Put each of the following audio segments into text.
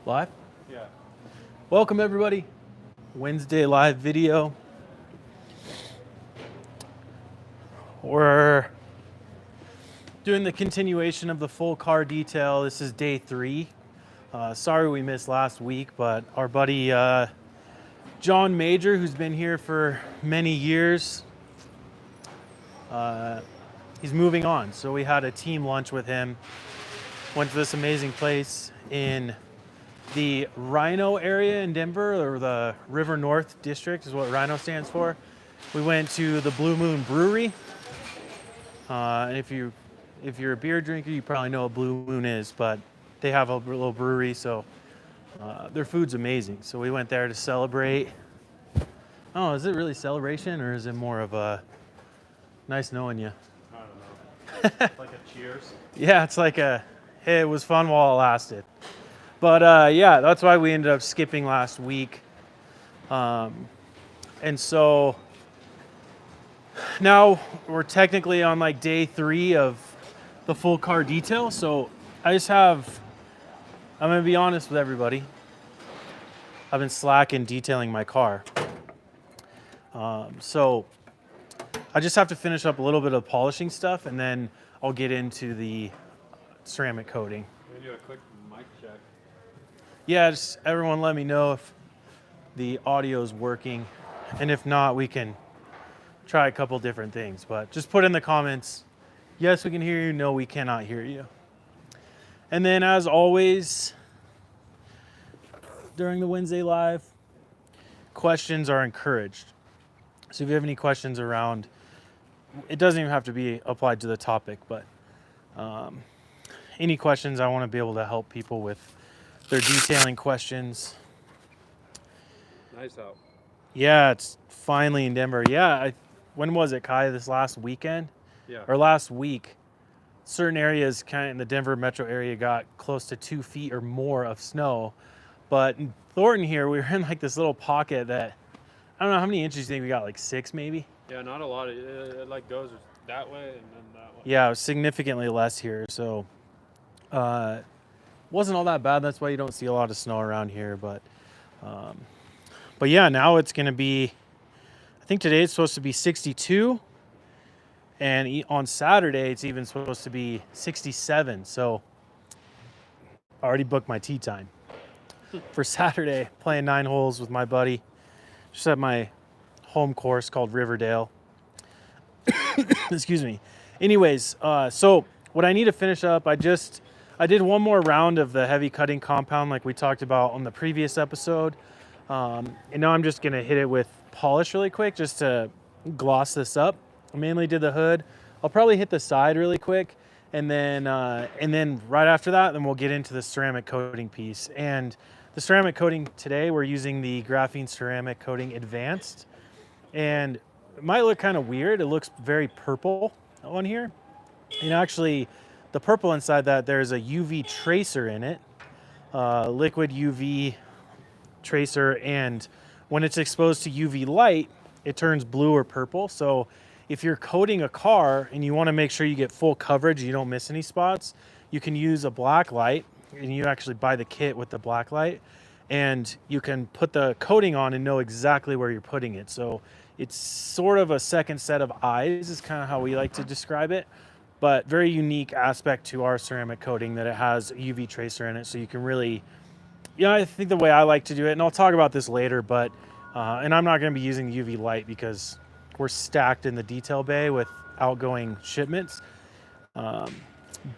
Live? Yeah. Welcome everybody. Wednesday live video. We're doing the continuation of the full car detail. This is day 3. Sorry we missed last week, but our buddy John Major, who's been here for many years, he's moving on. So we had a team lunch with him. Went to this amazing place in the Rhino area in Denver, or the River North District is what Rhino stands for. We went to the Blue Moon Brewery. And if you're a beer drinker, you probably know what Blue Moon is, but they have a little brewery, so their food's amazing. So we went there to celebrate. Oh, is it really celebration, or is it more of a nice knowing you? I don't know. Like a cheers. Yeah, it's like a, hey, it was fun while it lasted. But yeah, that's why we ended up skipping last week. And so now we're technically on like day 3 of the full car detail. So I'm gonna be honest with everybody. I've been slacking detailing my car. So I just have to finish up a little bit of polishing stuff, and then I'll get into the ceramic coating. We're gonna do a quick mic check. Yeah, just everyone let me know if the audio is working, and if not, we can try a couple different things. But just put in the comments, yes, we can hear you, no, we cannot hear you. And then as always, during the Wednesday Live, questions are encouraged. So if you have any questions around, it doesn't even have to be applied to the topic, but any questions, I want to be able to help people with their detailing questions. Nice out. Yeah, it's finally in Denver. Yeah, when was it, Kai? This last weekend? Yeah. Or last week. Certain areas kind of in the Denver metro area got close to 2 feet or more of snow. But in Thornton here, we were in like this little pocket that, I don't know, how many inches do you think we got? Like 6 maybe? Yeah, not a lot. It like goes that way and then that way. Yeah, it was significantly less here. So wasn't all that bad. That's why you don't see a lot of snow around here. But yeah, now it's going to be, I think today it's supposed to be 62. And on Saturday, it's even supposed to be 67. So I already booked my tee time for Saturday, playing 9 holes with my buddy. Just at my home course called Riverdale. Excuse me. Anyways, so what I need to finish up, I did one more round of the heavy cutting compound like we talked about on the previous episode. And now I'm just going to hit it with polish really quick just to gloss this up. I mainly did the hood. I'll probably hit the side really quick. And then right after that, then we'll get into the ceramic coating piece. And the ceramic coating today, we're using the Graphene Ceramic Coating Advanced. And it might look kind of weird. It looks very purple on here. And actually, the purple inside that, there's a UV tracer in it, liquid UV tracer. And when it's exposed to UV light, it turns blue or purple. So if you're coating a car and you want to make sure you get full coverage, you don't miss any spots, you can use a black light, and you actually buy the kit with the black light, and you can put the coating on and know exactly where you're putting it. So it's sort of a second set of eyes is kind of how we like to describe it, but very unique aspect to our ceramic coating that it has a UV tracer in it. So you can really, I think the way I like to do it, and I'll talk about this later, but, and I'm not going to be using the UV light because we're stacked in the detail bay with outgoing shipments.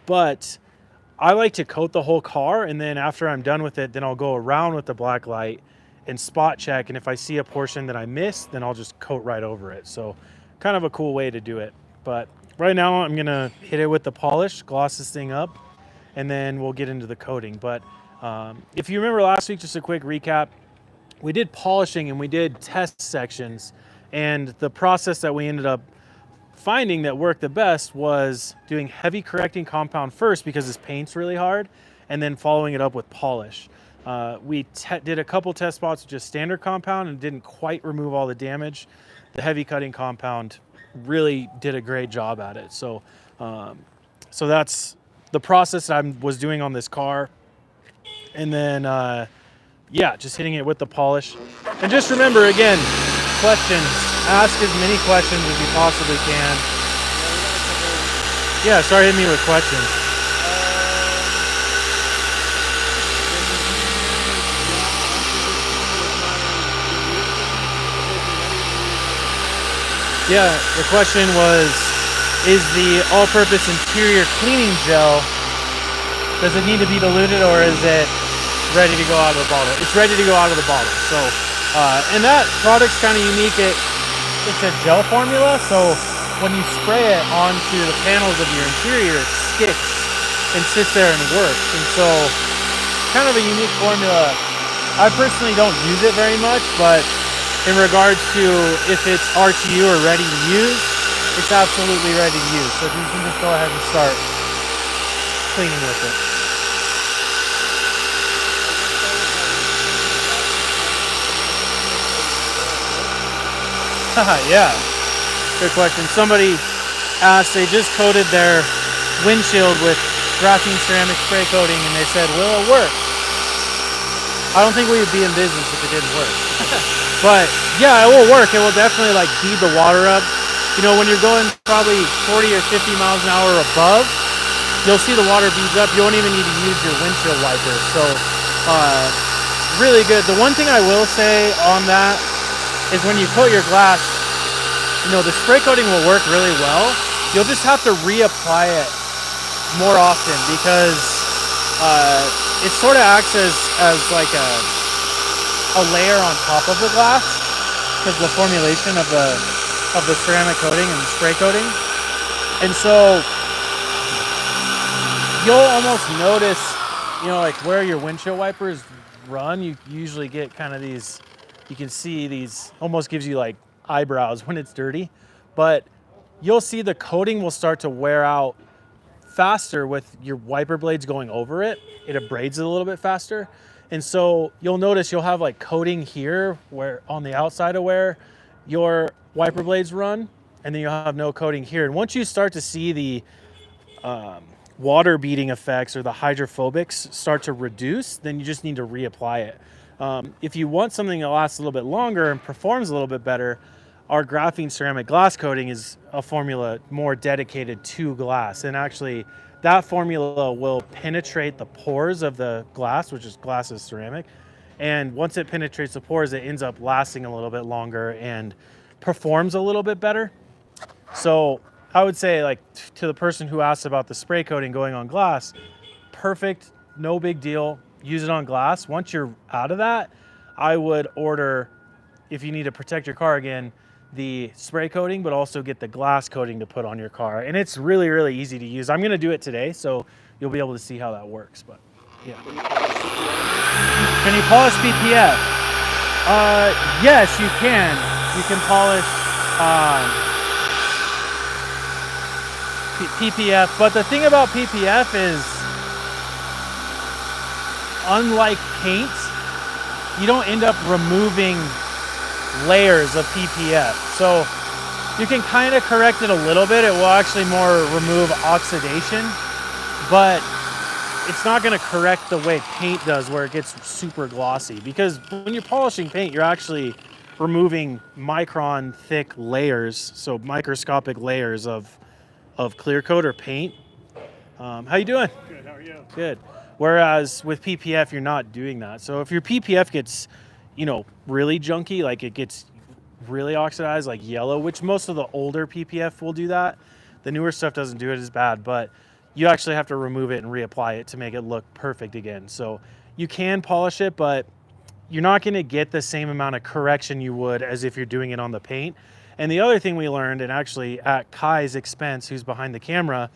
But I like to coat the whole car, and then after I'm done with it, then I'll go around with the black light and spot check. And if I see a portion that I missed, then I'll just coat right over it. So kind of a cool way to do it. But right now I'm going to hit it with the polish, gloss this thing up, and then we'll get into the coating. But if you remember last week, just a quick recap, we did polishing and we did test sections. And the process that we ended up finding that worked the best was doing heavy correcting compound first because this paint's really hard, and then following it up with polish. We did a couple test spots with just standard compound and didn't quite remove all the damage. The heavy cutting compound really did a great job at it. So that's the process that I was doing on this car. And then, yeah, just hitting it with the polish. And just remember, again, questions. Ask as many questions as you possibly can. Yeah, start hitting me with questions. Yeah, the question was, is the all-purpose interior cleaning gel, does it need to be diluted or is it ready to go out of the bottle? It's ready to go out of the bottle. So, and that product's kind of unique. It's a gel formula, so when you spray it onto the panels of your interior, it sticks and sits there and works. And so, kind of a unique formula. I personally don't use it very much, but in regards to if it's RTU or ready to use, it's absolutely ready to use. So you can just go ahead and start cleaning with it. Yeah, good question. Somebody asked, they just coated their windshield with graphene ceramic spray coating and they said, will it work? I don't think we would be in business if it didn't work. But yeah, it will work. It will definitely like bead the water up. You know, when you're going probably 40 or 50 miles an hour above, you'll see the water beads up. You won't even need to use your windshield wipers. So really good. The one thing I will say on that is when you coat your glass, you know, the spray coating will work really well. You'll just have to reapply it more often because it sort of acts as like a layer on top of the glass because the formulation of the ceramic coating and the spray coating. And so you'll almost notice, you know, like where your windshield wipers run, you usually get kind of these, you can see these, almost gives you like eyebrows when it's dirty, but you'll see the coating will start to wear out faster with your wiper blades going over it. It abrades it a little bit faster. And so you'll notice you'll have like coating here where on the outside of where your wiper blades run, and then you'll have no coating here. And once you start to see the water beading effects or the hydrophobics start to reduce, then you just need to reapply it. If you want something that lasts a little bit longer and performs a little bit better, our graphene ceramic glass coating is a formula more dedicated to glass. And actually that formula will penetrate the pores of the glass, which is glass is ceramic. And once it penetrates the pores, it ends up lasting a little bit longer and performs a little bit better. So I would say, like, to the person who asked about the spray coating going on glass, perfect, no big deal, use it on glass. Once you're out of that, I would order, if you need to protect your car again, the spray coating, but also get the glass coating to put on your car. And it's really, really easy to use. I'm gonna do it today, so you'll be able to see how that works, but yeah. Can you polish PPF? Yes, you can. You can polish PPF, but the thing about PPF is, unlike paint, you don't end up removing layers of PPF. So you can kind of correct it a little bit. It will actually more remove oxidation, but it's not going to correct the way paint does where it gets super glossy, because when you're polishing paint, you're actually removing micron thick layers, so microscopic layers of clear coat or paint. How you doing? Good, how are you? Good. Whereas with PPF, you're not doing that. So if your PPF gets, you know, really junky, like it gets really oxidized, like yellow, which most of the older PPF will do that. The newer stuff doesn't do it as bad, but you actually have to remove it and reapply it to make it look perfect again. So you can polish it, but you're not going to get the same amount of correction you would as if you're doing it on the paint. And the other thing we learned, and actually at Kai's expense, who's behind the camera,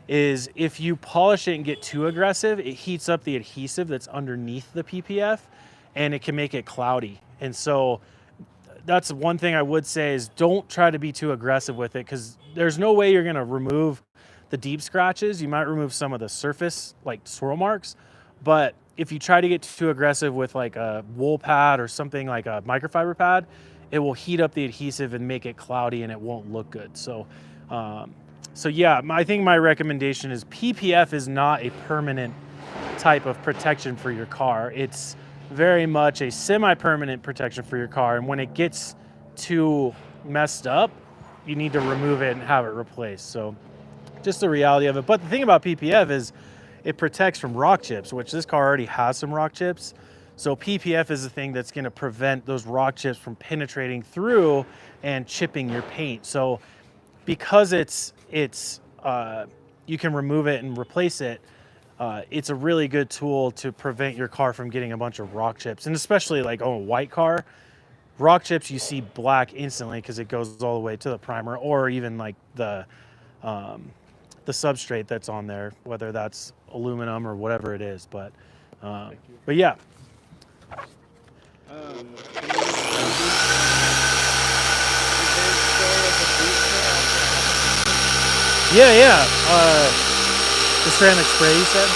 is if you polish it and get too aggressive, it heats up the adhesive that's underneath the PPF and it can make it cloudy. And so that's one thing I would say is don't try to be too aggressive with it, because there's no way you're going to remove the deep scratches. You might remove some of the surface like swirl marks, but if you try to get too aggressive with like a wool pad or something like a microfiber pad, it will heat up the adhesive and make it cloudy and it won't look good. So yeah, I think my recommendation is PPF is not a permanent type of protection for your car. It's very much a semi-permanent protection for your car, and when it gets too messed up, you need to remove it and have it replaced. So just the reality of it. But the thing about PPF is it protects from rock chips, which this car already has some rock chips. So PPF is the thing that's going to prevent those rock chips from penetrating through and chipping your paint. So because you can remove it and replace it, it's a really good tool to prevent your car from getting a bunch of rock chips. And especially like on a white car, rock chips, you see black instantly because it goes all the way to the primer, or even like the substrate that's on there, whether that's aluminum or whatever it is. But yeah. Yeah. The ceramic spray, you said?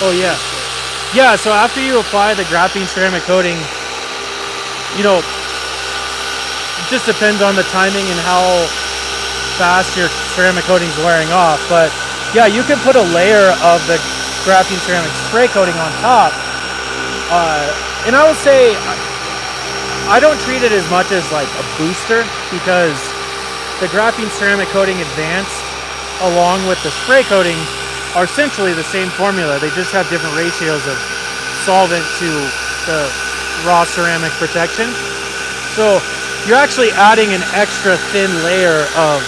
Oh, yeah. Yeah, so after you apply the graphene ceramic coating, you know, it just depends on the timing and how fast your ceramic coating's wearing off. But yeah, you can put a layer of the graphene ceramic spray coating on top. And I would say I don't treat it as much as like a booster, because the graphene ceramic coating advanced along with the spray coating are essentially the same formula. They just have different ratios of solvent to the raw ceramic protection. So you're actually adding an extra thin layer of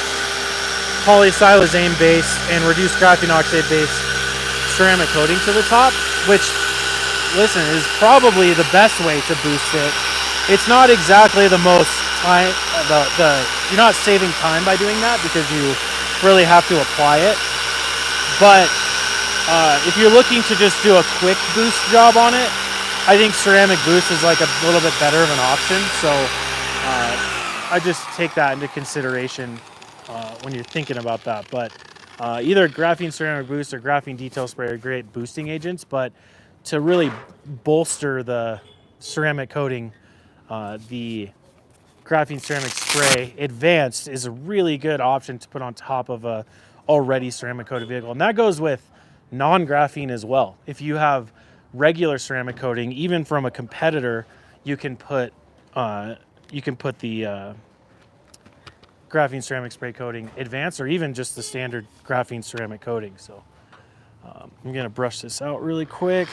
polysilazane based and reduced graphene oxide based ceramic coating to the top, which, listen, is probably the best way to boost it. It's not exactly the most time, you're not saving time by doing that because you really have to apply it. But if you're looking to just do a quick boost job on it, I think ceramic boost is like a little bit better of an option. So I just take that into consideration when you're thinking about that. But either graphene ceramic boost or graphene detail spray are great boosting agents, but to really bolster the ceramic coating, the graphene ceramic spray advanced is a really good option to put on top of a already ceramic coated vehicle. And that goes with non-graphene as well. If you have regular ceramic coating, even from a competitor, you can put the graphene ceramic spray coating advanced, or even just the standard graphene ceramic coating. So I'm gonna brush this out really quick.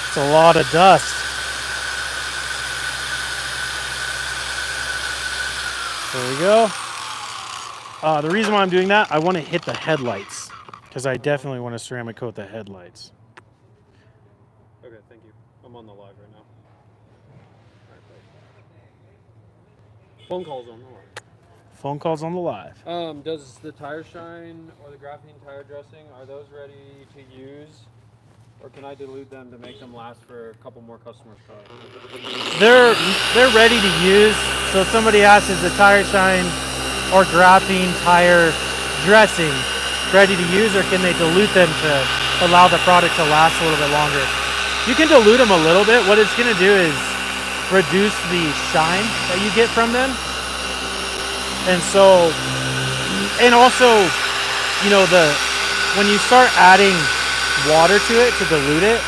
It's a lot of dust. There we go. The reason why I'm doing that, I want to hit the headlights, because I definitely want to ceramic coat the headlights. Okay, thank you. I'm on the live right now. Phone calls on the live. Phone calls on the live. Does the tire shine or the graphene tire dressing, are those ready to use? Or can I dilute them to make them last for a couple more customers' cars? They're ready to use. So if somebody asks, is the tire shine or graphene tire dressing ready to use, or can they dilute them to allow the product to last a little bit longer? You can dilute them a little bit. What it's going to do is reduce the shine that you get from them. And so, and also, you know, when you start adding water to it to dilute it,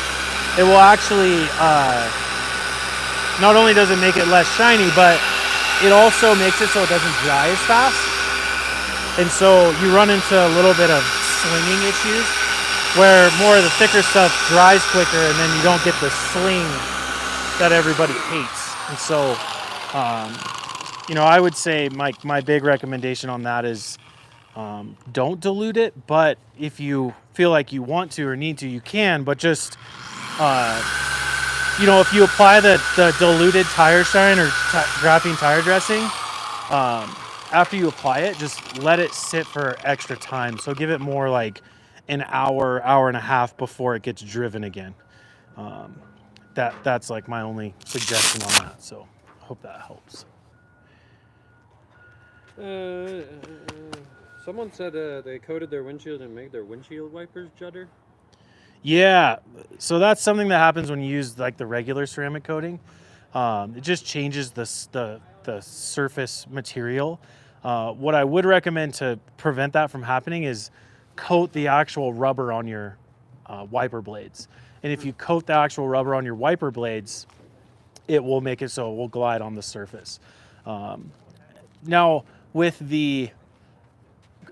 it will actually not only does it make it less shiny, but it also makes it so it doesn't dry as fast. And so you run into a little bit of slinging issues where more of the thicker stuff dries quicker, and then you don't get the sling that everybody hates. And so you know, I would say my big recommendation on that is don't dilute it, but if you feel like you want to or need to, you can, but just, you know, if you apply the diluted tire shine or graphene tire dressing, after you apply it, just let it sit for extra time. So give it more like an hour, hour and a half before it gets driven again. That's like my only suggestion on that. So hope that helps. Someone said they coated their windshield and made their windshield wipers judder. Yeah, so that's something that happens when you use like the regular ceramic coating. It just changes the the surface material. What I would recommend to prevent that from happening is coat the actual rubber on your wiper blades. And if you coat the actual rubber on your wiper blades, it will make it so it will glide on the surface. Now, with the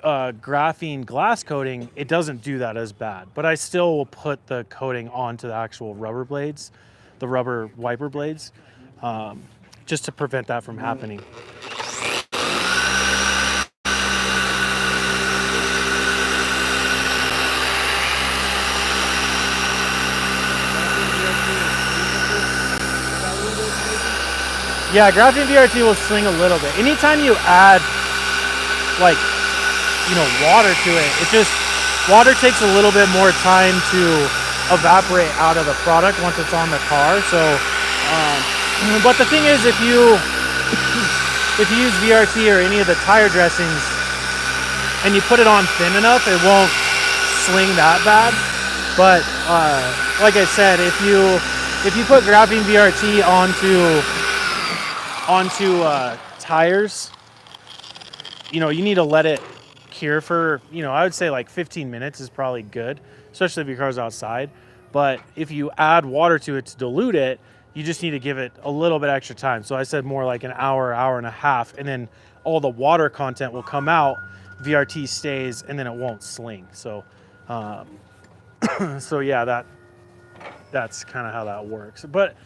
graphene glass coating, it doesn't do that as bad, but I still will put the coating onto the actual rubber blades, the rubber wiper blades, just to prevent that from happening. Yeah, graphene VRT will sling a little bit. Anytime you add like, water to it, water takes a little bit more time to evaporate out of the product once it's on the car. So, but the thing is, if you use VRT or any of the tire dressings and you put it on thin enough, it won't sling that bad. But like I said, if you put graphene VRT onto tires, you need to let it cure for, I would say like 15 minutes is probably good, especially if your car's outside. But if you add water to it to dilute it, you just need to give it a little bit extra time. So I said more like an hour, hour and a half, and then all the water content will come out, VRT stays, and then it won't sling. So, so yeah, that's kind of how that works. But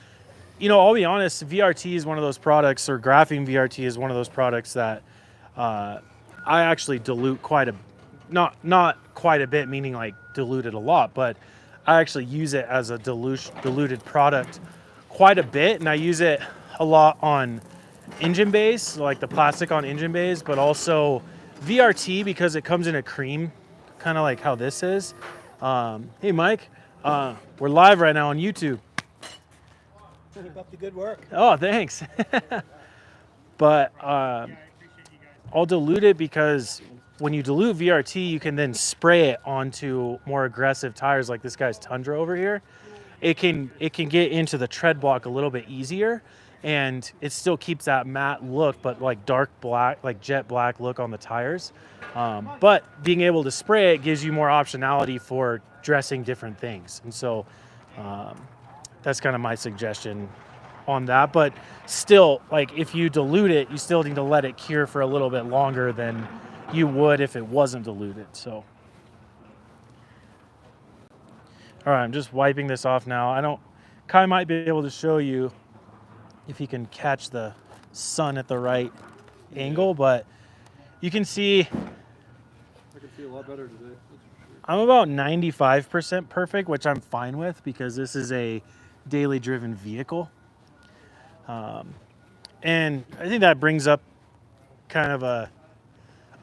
I'll be honest, VRT is one of those products, or graphene VRT is one of those products that I actually dilute not quite a bit, meaning like dilute it a lot, but I actually use it as a diluted product quite a bit, and I use it a lot on engine bays, like the plastic on engine bays, but also VRT because it comes in a cream, kind of like how this is. Hey Mike, we're live right now on YouTube. Keep up the good work. Oh, thanks. But I'll dilute it because when you dilute VRT, you can then spray it onto more aggressive tires like this guy's Tundra over here. It can get into the tread block a little bit easier, and it still keeps that matte look, but like dark black, like jet black look on the tires. But being able to spray it gives you more optionality for dressing different things. And so that's kind of my suggestion on that. But still, like if you dilute it, you still need to let it cure for a little bit longer than you would if it wasn't diluted. So, all right, I'm just wiping this off now. Kai might be able to show you if he can catch the sun at the right angle, but you can see I can see a lot better today. I'm about 95% perfect, which I'm fine with because this is a daily driven vehicle. And I think that brings up kind of a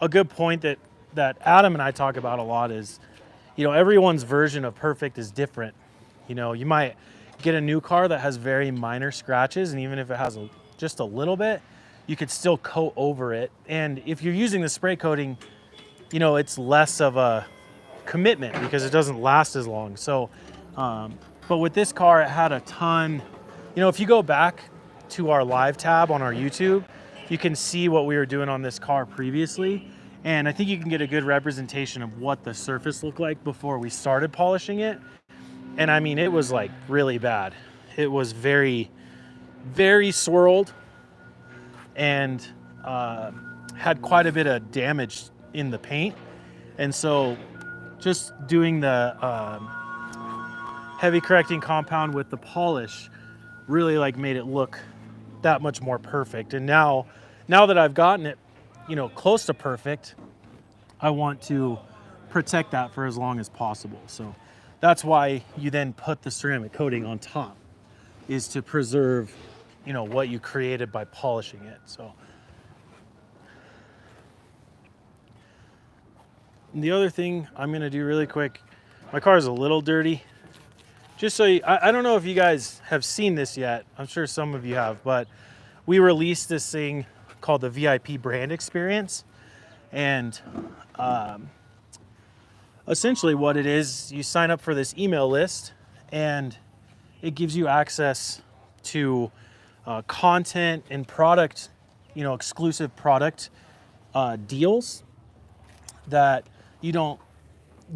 good point that Adam and I talk about a lot is, everyone's version of perfect is different. You might get a new car that has very minor scratches, and even if it has just a little bit, you could still coat over it. And if you're using the spray coating, it's less of a commitment because it doesn't last as long. So, but with this car, it had a ton, if you go back to our live tab on our YouTube, you can see what we were doing on this car previously. And I think you can get a good representation of what the surface looked like before we started polishing it. And I mean, it was like really bad. It was very, very swirled and had quite a bit of damage in the paint. And so just doing the heavy correcting compound with the polish really like made it look that much more perfect. And now that I've gotten it, close to perfect, I want to protect that for as long as possible. So that's why you then put the ceramic coating on top, is to preserve, what you created by polishing it. So and the other thing I'm gonna do really quick, my car is a little dirty. Just so I don't know if you guys have seen this yet. I'm sure some of you have, but we released this thing called the VIP brand experience. And essentially what it is, you sign up for this email list and it gives you access to content and product exclusive product deals that you don't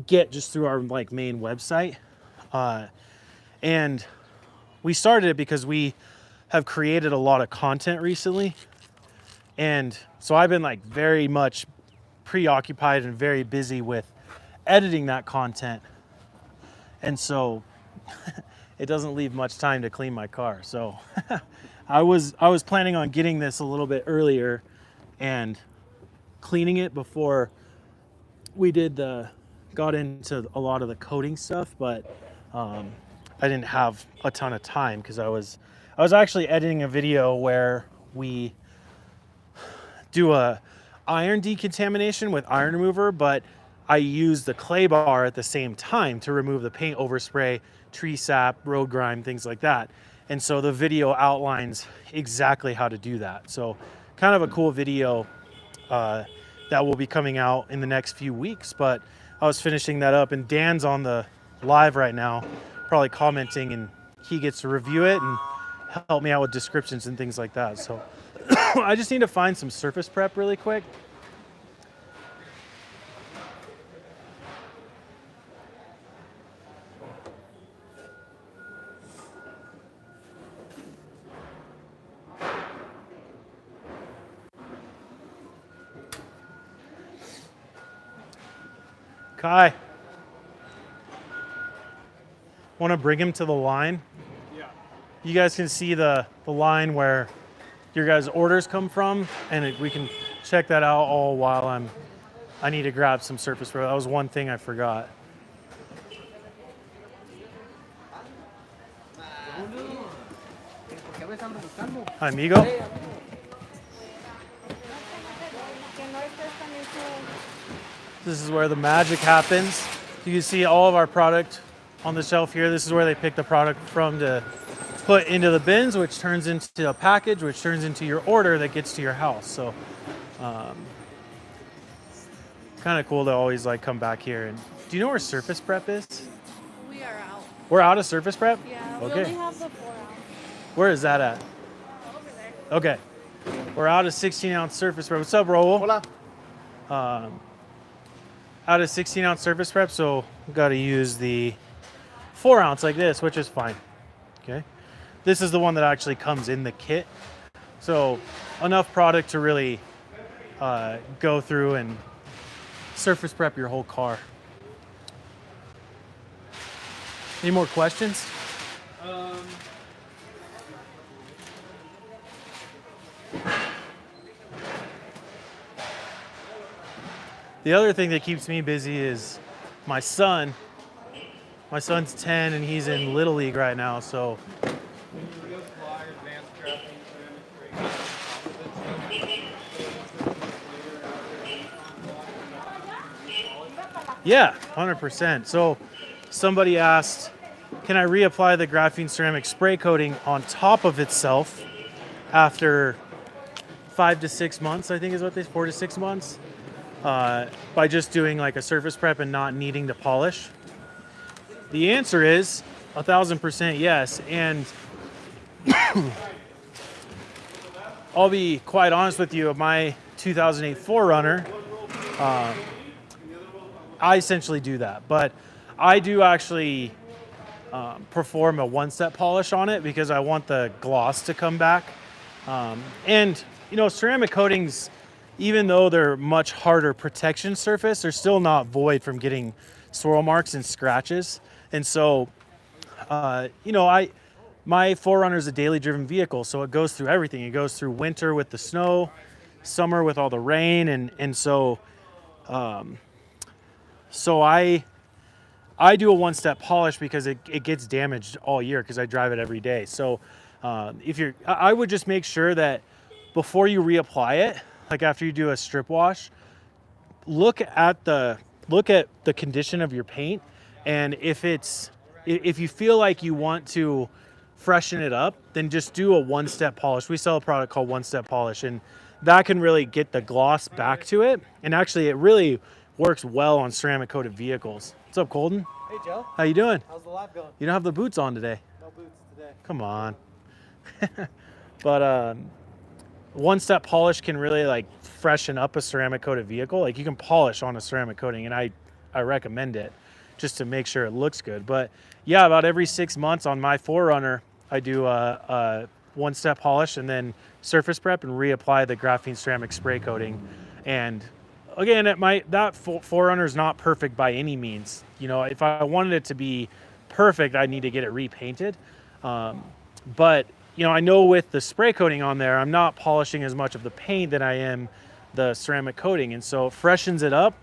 get just through our like main website. And we started it because we have created a lot of content recently. And so I've been like very much preoccupied and very busy with editing that content. And so it doesn't leave much time to clean my car. So I was planning on getting this a little bit earlier and cleaning it before we got into a lot of the coding stuff, but I didn't have a ton of time because I was actually editing a video where we do a iron decontamination with iron remover, but I use the clay bar at the same time to remove the paint overspray, tree sap, road grime, things like that. And so the video outlines exactly how to do that. So kind of a cool video that will be coming out in the next few weeks, but I was finishing that up and Dan's on the live right now, probably commenting, and he gets to review it and help me out with descriptions and things like that. So I just need to find some surface prep really quick. Kai, want to bring him to the line? Yeah. You guys can see the line where your guys' orders come from, and we can check that out all while I need to grab some surface prep. That was one thing I forgot. Hi, amigo. This is where the magic happens. You can see all of our product on the shelf here. This is where they pick the product from to put into the bins, which turns into a package, which turns into your order that gets to your house. So kind of cool to always like come back here. And do you know where surface prep is? We are out. We're out of surface prep? Yeah, Okay. we only have the 4 ounce. Where is that at? Over there. Okay. We're out of 16-ounce surface prep. What's up, Raul? Hola. Out of 16-ounce surface prep, so we've got to use the 4 ounce like this, which is fine. Okay. This is the one that actually comes in the kit. So enough product to really go through and surface prep your whole car. Any more questions? The other thing that keeps me busy is my son. My son's 10 and he's in Little League right now, so yeah, 100%. So somebody asked, can I reapply the graphene ceramic spray coating on top of itself after 5 to 6 months, I think is what they, 4 to 6 months, by just doing like a surface prep and not needing to polish? The answer is 1,000% yes. And I'll be quite honest with you, my 2008 4Runner, I essentially do that, but I do actually perform a one-step polish on it because I want the gloss to come back. And you know, ceramic coatings, even though they're much harder protection surface, they're still not void from getting swirl marks and scratches. And so, you know, my 4Runner is a daily driven vehicle, so it goes through everything. It goes through winter with the snow, summer with all the rain, and so I do a one-step polish because it gets damaged all year because I drive it every day. So I would just make sure that before you reapply it, like after you do a strip wash, look at the condition of your paint, and if you feel like you want to freshen it up, then just do a one-step polish. We sell a product called One-Step Polish, and that can really get the gloss back to it. And actually, it really works well on ceramic coated vehicles. What's up, Colton? Hey, Joe. How you doing? How's the live going? You don't have the boots on today. No boots today. Come on. But one-step polish can really like freshen up a ceramic coated vehicle. Like you can polish on a ceramic coating, and I recommend it just to make sure it looks good. But yeah, about every 6 months on my 4Runner, I do a one-step polish and then surface prep and reapply the graphene ceramic spray coating. And again, that 4Runner is not perfect by any means. You know, if I wanted it to be perfect, I'd need to get it repainted. But you know, I know with the spray coating on there, I'm not polishing as much of the paint than I am the ceramic coating, and so it freshens it up.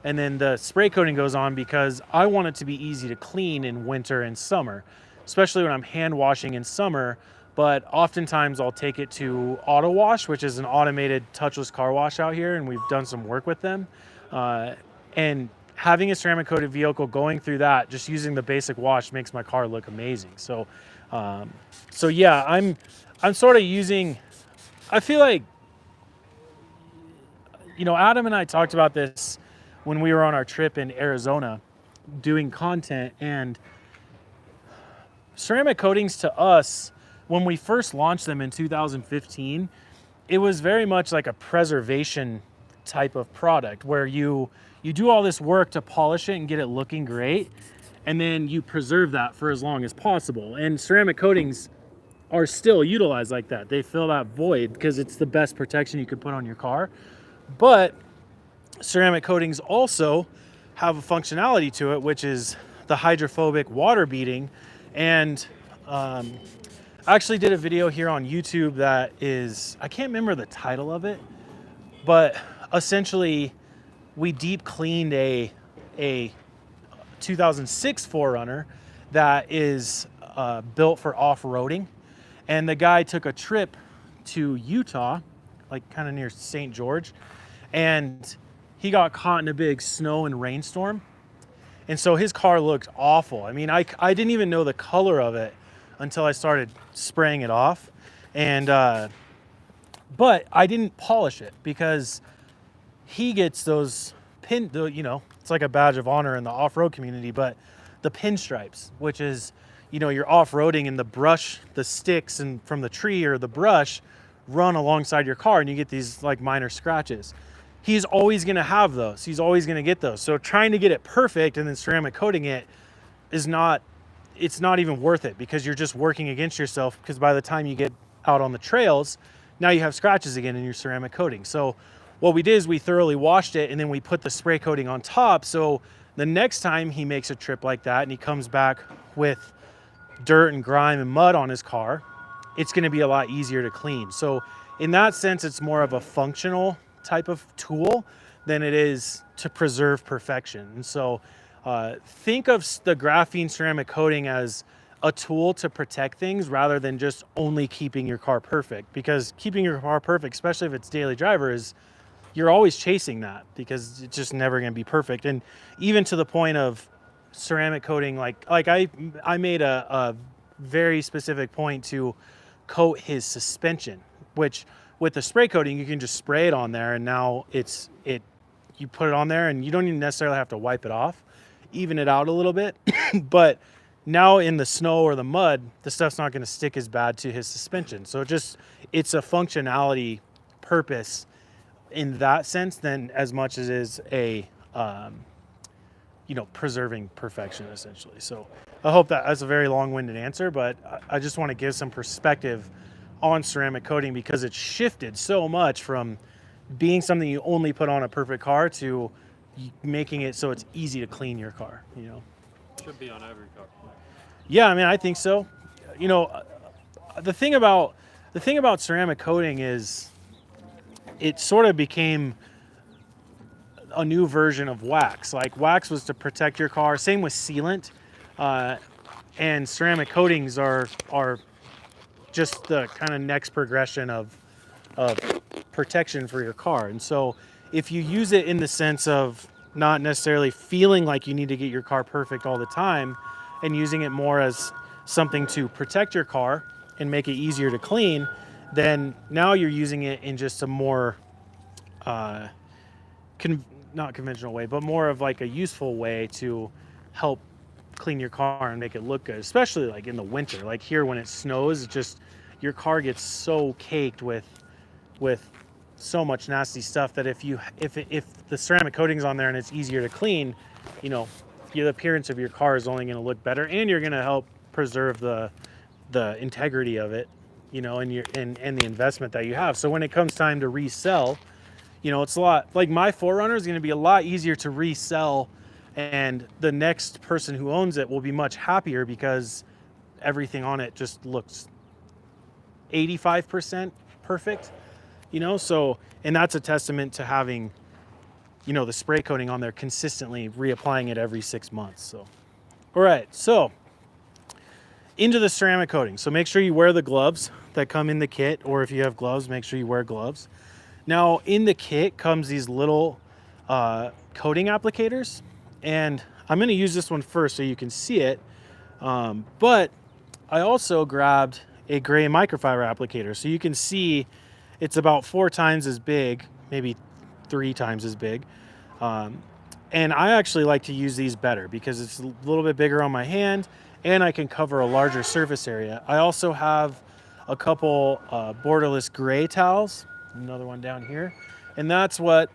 And then the spray coating goes on because I want it to be easy to clean in winter and summer, especially when I'm hand washing in summer. But oftentimes I'll take it to Auto Wash, which is an automated touchless car wash out here, and we've done some work with them. And having a ceramic coated vehicle going through that, just using the basic wash, makes my car look amazing. So yeah, I'm sort of using, I feel like, you know, Adam and I talked about this when we were on our trip in Arizona doing content, and ceramic coatings to us, when we first launched them in 2015, it was very much like a preservation type of product where you do all this work to polish it and get it looking great, and then you preserve that for as long as possible. And ceramic coatings are still utilized like that. They fill that void because it's the best protection you could put on your car. But ceramic coatings also have a functionality to it, which is the hydrophobic water beading. And I actually did a video here on YouTube that is, I can't remember the title of it, but essentially we deep cleaned a 2006 4Runner that is built for off-roading. And the guy took a trip to Utah, like kind of near St. George, and he got caught in a big snow and rainstorm. And so his car looked awful. I mean, I didn't even know the color of it until I started spraying it off. And but I didn't polish it because he gets those you know, it's like a badge of honor in the off-road community, but the pinstripes, which is, you know, you're off-roading and the brush, the sticks and from the tree or the brush run alongside your car and you get these like minor scratches. He's always going to have those. He's always going to get those. So trying to get it perfect and then ceramic coating it is not, it's not even worth it because you're just working against yourself, because by the time you get out on the trails, now you have scratches again in your ceramic coating. So what we did is we thoroughly washed it and then we put the spray coating on top. So the next time he makes a trip like that and he comes back with dirt and grime and mud on his car, it's going to be a lot easier to clean. So in that sense, it's more of a functional type of tool than it is to preserve perfection. And so think of the graphene ceramic coating as a tool to protect things rather than just only keeping your car perfect, because keeping your car perfect, especially if it's daily driver, is you're always chasing that because it's just never going to be perfect. And even to the point of ceramic coating, like I made a very specific point to coat his suspension, which with the spray coating, you can just spray it on there and now you put it on there and you don't even necessarily have to wipe it off, even it out a little bit. But now in the snow or the mud, the stuff's not going to stick as bad to his suspension. So it's a functionality purpose in that sense than as much as is a you know, preserving perfection essentially. So I hope that's a very long-winded answer, but I just want to give some perspective on ceramic coating because it's shifted so much from being something you only put on a perfect car to making it so it's easy to clean your car, you know. Should be on every car. Yeah, I mean, I think so. You know, the thing about ceramic coating is it sort of became a new version of wax. Like wax was to protect your car. Same with sealant, and ceramic coatings are just the kind of next progression of protection for your car. And so if you use it in the sense of not necessarily feeling like you need to get your car perfect all the time and using it more as something to protect your car and make it easier to clean, then now you're using it in just a more not conventional way, but more of like a useful way to help clean your car and make it look good, especially like in the winter. Like here when it snows, it just, your car gets so caked with with so much nasty stuff that if the ceramic coating's on there and it's easier to clean, you know, the appearance of your car is only going to look better, and you're going to help preserve the integrity of it, you know, and the investment that you have. So when it comes time to resell, you know, it's a lot like my 4Runner is going to be a lot easier to resell, and the next person who owns it will be much happier because everything on it just looks 85% perfect, you know. So, and that's a testament to having, you know, the spray coating on there consistently, reapplying it every 6 months. So, all right, so into the ceramic coating. So make sure you wear the gloves that come in the kit, or if you have gloves, make sure you wear gloves. Now in the kit comes these little coating applicators, and I'm going to use this one first so you can see it. But I also grabbed a gray microfiber applicator, so you can see it's about 4 times as big, maybe 3 times as big. And I actually like to use these better because it's a little bit bigger on my hand and I can cover a larger surface area. I also have a couple borderless gray towels, another one down here, and that's what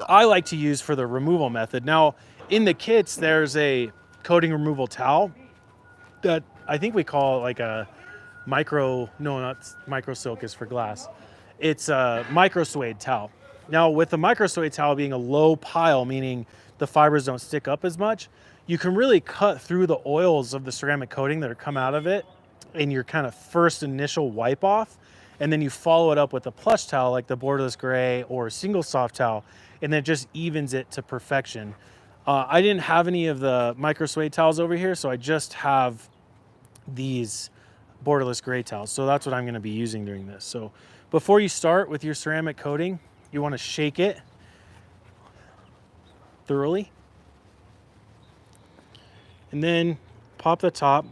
I like to use for the removal method. Now, in the kits, there's a coating removal towel that I think we call like a micro, no, not micro silk is for glass. It's a micro suede towel. Now, with the micro suede towel being a low pile, meaning the fibers don't stick up as much, you can really cut through the oils of the ceramic coating that are come out of it in your kind of first initial wipe off, and then you follow it up with a plush towel like the borderless gray or single soft towel, and then it just evens it to perfection. I didn't have any of the micro suede towels over here, so I just have these borderless gray towels. So that's what I'm going to be using during this. So before you start with your ceramic coating, you want to shake it thoroughly, and then pop the top.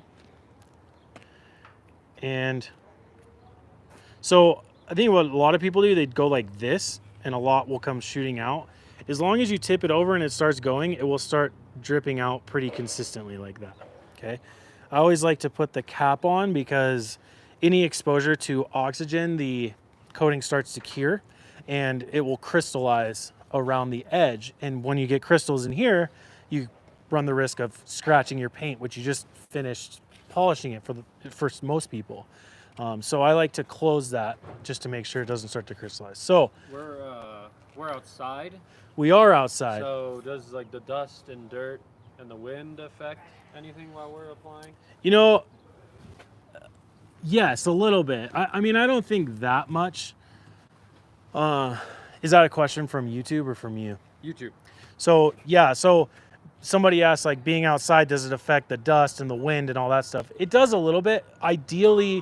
And so I think what a lot of people do, they'd go like this and a lot will come shooting out. As long as you tip it over and it starts going, it will start dripping out pretty consistently like that. Okay. I always like to put the cap on because any exposure to oxygen, the coating starts to cure and it will crystallize around the edge. And when you get crystals in here, you run the risk of scratching your paint, which you just finished polishing it for most people. So I like to close that just to make sure it doesn't start to crystallize. So we're outside. We are outside. So does like the dust and dirt and the wind affect anything while we're applying? You know, yes, a little bit. I mean, I don't think that much. Is that a question from YouTube or from you? YouTube. So yeah, so somebody asked, like, being outside, does it affect the dust and the wind and all that stuff? It does a little bit. Ideally,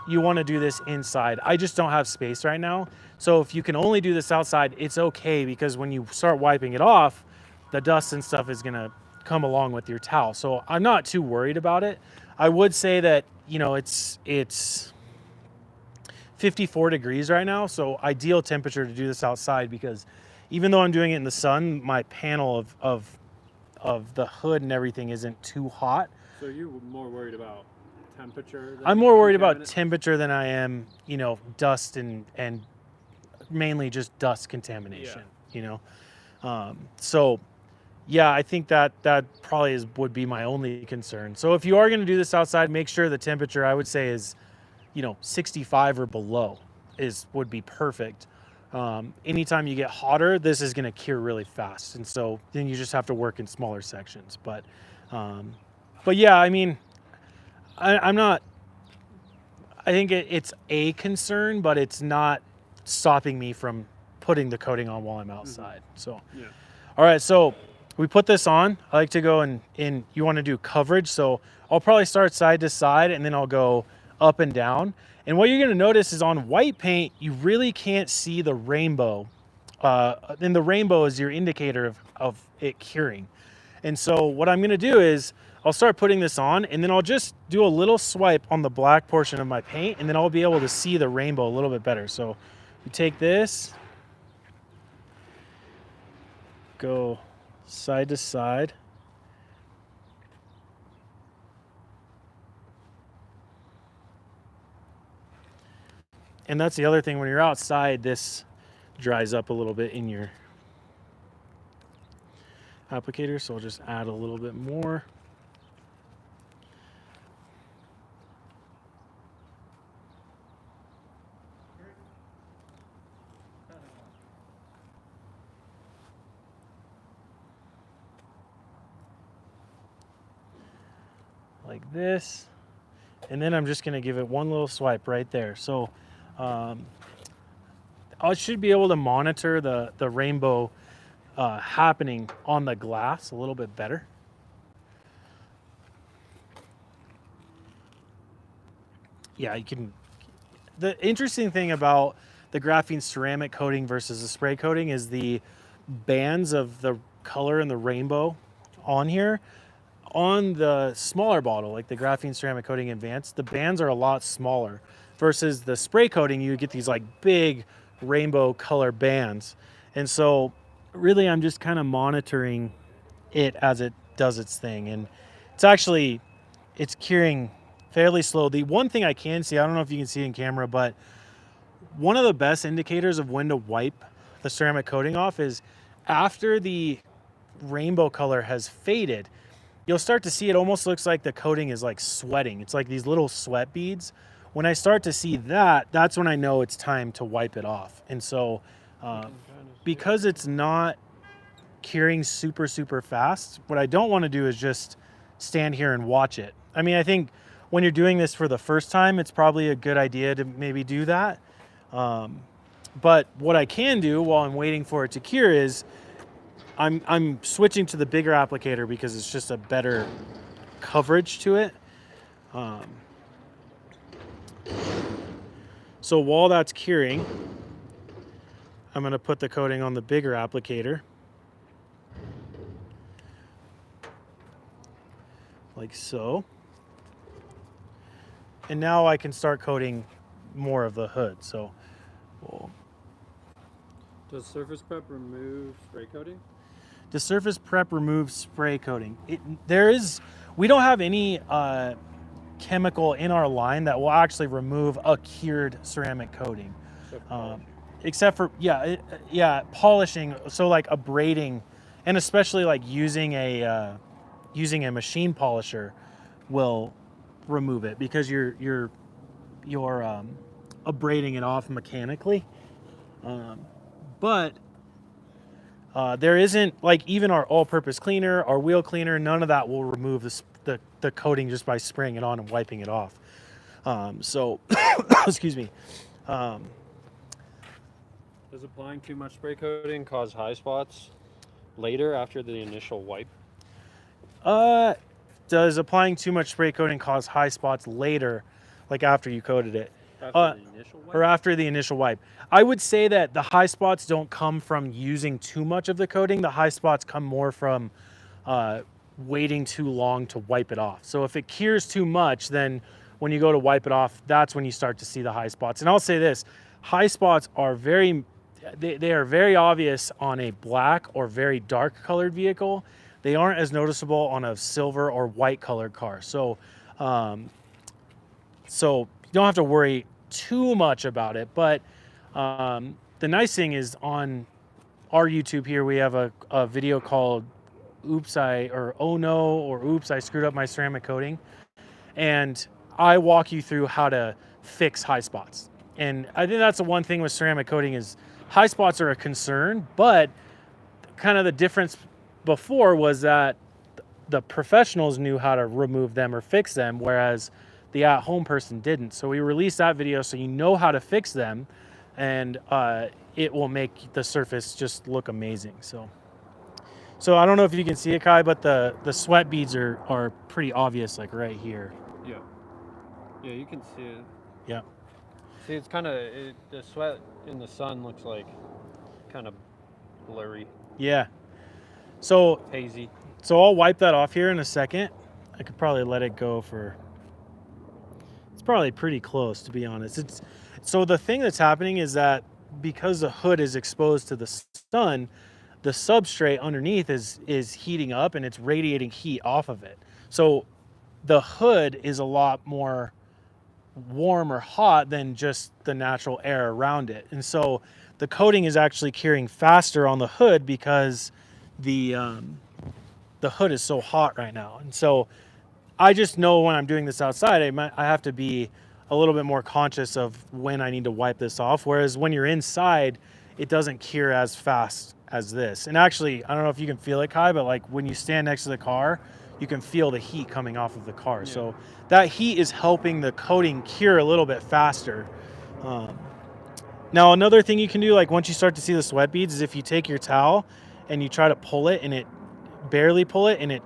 you want to do this inside. I just don't have space right now. So if you can only do this outside, it's okay, because when you start wiping it off, the dust and stuff is going to come along with your towel. So I'm not too worried about it. I would say that, you know, it's 54 degrees right now, so ideal temperature to do this outside, because even though I'm doing it in the sun, my panel of the hood and everything isn't too hot. So you're more worried about temperature? I'm more worried about temperature than I am, you know, dust and mainly just dust contamination, you know? So yeah, I think that probably would be my only concern. So if you are going to do this outside, make sure the temperature, I would say, is, you know, 65 or below would be perfect. Anytime you get hotter, this is going to cure really fast, and so then you just have to work in smaller sections. But yeah, I mean, I'm not. I think it's a concern, but it's not stopping me from putting the coating on while I'm outside. So, yeah. All right, so we put this on. I like to go in. You want to do coverage, so I'll probably start side to side, and then I'll go up and down. And what you're going to notice is on white paint, you really can't see the rainbow. And the rainbow is your indicator of it curing. And so what I'm going to do is I'll start putting this on, and then I'll just do a little swipe on the black portion of my paint, and then I'll be able to see the rainbow a little bit better. So you take this, go side to side. And that's the other thing, when you're outside, this dries up a little bit in your applicator, so I'll just add a little bit more. Like this, and then I'm just going to give it one little swipe right there. So I should be able to monitor the rainbow happening on the glass a little bit better. Yeah, you can. The interesting thing about the graphene ceramic coating versus the spray coating is the bands of the color and the rainbow on here. On the smaller bottle, like the graphene ceramic coating advanced, the bands are a lot smaller versus the spray coating. You get these like big rainbow color bands. And so really I'm just kind of monitoring it as it does its thing. And it's curing fairly slow. The one thing I can see, I don't know if you can see in camera, but one of the best indicators of when to wipe the ceramic coating off is after the rainbow color has faded. You'll start to see it almost looks like the coating is like sweating. It's like these little sweat beads. When I start to see that, that's when I know it's time to wipe it off. And so because it's not curing super, super fast, what I don't want to do is just stand here and watch it. I mean, I think when you're doing this for the first time, it's probably a good idea to maybe do that. But what I can do while I'm waiting for it to cure is I'm switching to the bigger applicator because it's just a better coverage to it. So while that's curing, I'm going to put the coating on the bigger applicator. Like so. And now I can start coating more of the hood. So we'll Does surface prep remove spray coating? The surface prep removes spray coating. We don't have any chemical in our line that will actually remove a cured ceramic coating, except for polishing. So like abrading, and especially like using a machine polisher will remove it because you're abrading it off mechanically, but. There isn't, like, even our all-purpose cleaner, our wheel cleaner, none of that will remove the coating just by spraying it on and wiping it off. Excuse me. Does applying too much spray coating cause high spots later after the initial wipe? Does applying too much spray coating cause high spots later, like after you coated it? After the initial wipe? Or after the initial wipe. I would say that the high spots don't come from using too much of the coating. The high spots come more from waiting too long to wipe it off. So if it cures too much, then when you go to wipe it off, that's when you start to see the high spots. And I'll say this, high spots are they are very obvious on a black or very dark colored vehicle. They aren't as noticeable on a silver or white colored car. So you don't have to worry too much about it, but the nice thing is on our YouTube here, we have a video called Oops, I screwed up my ceramic coating. And I walk you through how to fix high spots. And I think that's the one thing with ceramic coating is high spots are a concern, but kind of the difference before was that the professionals knew how to remove them or fix them, whereas the at-home person didn't. So we released that video so you know how to fix them, and it will make the surface just look amazing. So I don't know if you can see it, Kai, but the sweat beads are pretty obvious, like right here. Yeah. Yeah, you can see it. Yeah. See, it's kind of, the sweat in the sun looks like kind of blurry, Yeah. So hazy. I'll wipe that off here in a second. I could probably let it go for, it's probably pretty close, to be honest. So the thing that's happening is that because the hood is exposed to the sun, the substrate underneath is heating up and it's radiating heat off of it. So the hood is a lot more warm or hot than just the natural air around it. And so the coating is actually curing faster on the hood because the hood is so hot right now. And so I just know when I'm doing this outside, I have to be a little bit more conscious of when I need to wipe this off. Whereas when you're inside, it doesn't cure as fast as this. And actually, I don't know if you can feel it, Kai, but like when you stand next to the car, you can feel the heat coming off of the car. Yeah. So that heat is helping the coating cure a little bit faster. Now, another thing you can do, like once you start to see the sweat beads, is if you take your towel and you try to pull it and it barely pull it and it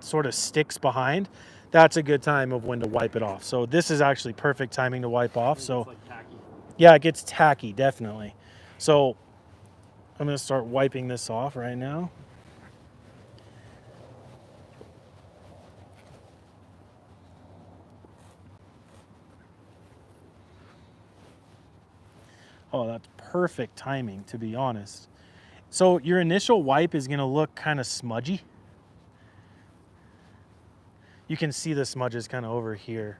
sort of sticks behind, that's a good time of when to wipe it off. So this is actually perfect timing to wipe off. So It's like tacky. yeah, it gets tacky, definitely. So I'm going to start wiping this off right now. Oh, that's perfect timing, to be honest. So your initial wipe is going to look kind of smudgy. You can see the smudges kind of over here.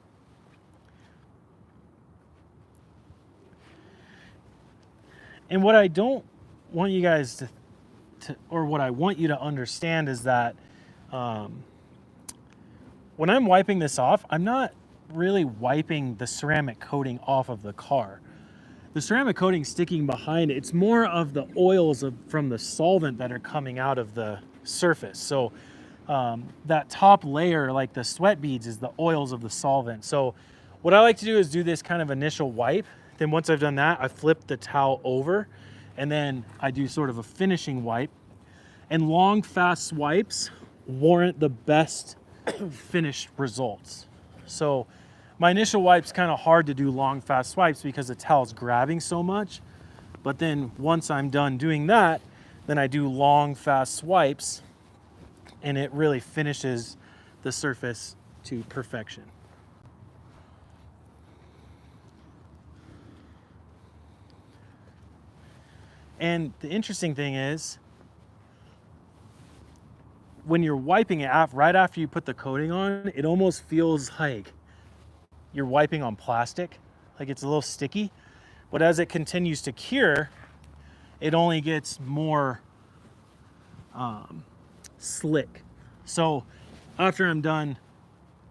And what I don't want you guys to or what I want you to understand is that when I'm wiping this off, I'm not really wiping the ceramic coating off of the car. The ceramic coating sticking behind it, it's more of the oils from the solvent that are coming out of the surface. So that top layer, like the sweat beads, is the oils of the solvent. So what I like to do is do this kind of initial wipe. Then once I've done that, I flip the towel over and then I do sort of a finishing wipe. And long, fast swipes warrant the best finished results. So my initial wipe's kind of hard to do long, fast swipes because the towel's grabbing so much. But then once I'm done doing that, then I do long, fast swipes and it really finishes the surface to perfection. And the interesting thing is, when you're wiping it off right after you put the coating on, it almost feels like you're wiping on plastic, like it's a little sticky. But as it continues to cure, it only gets more slick. So after I'm done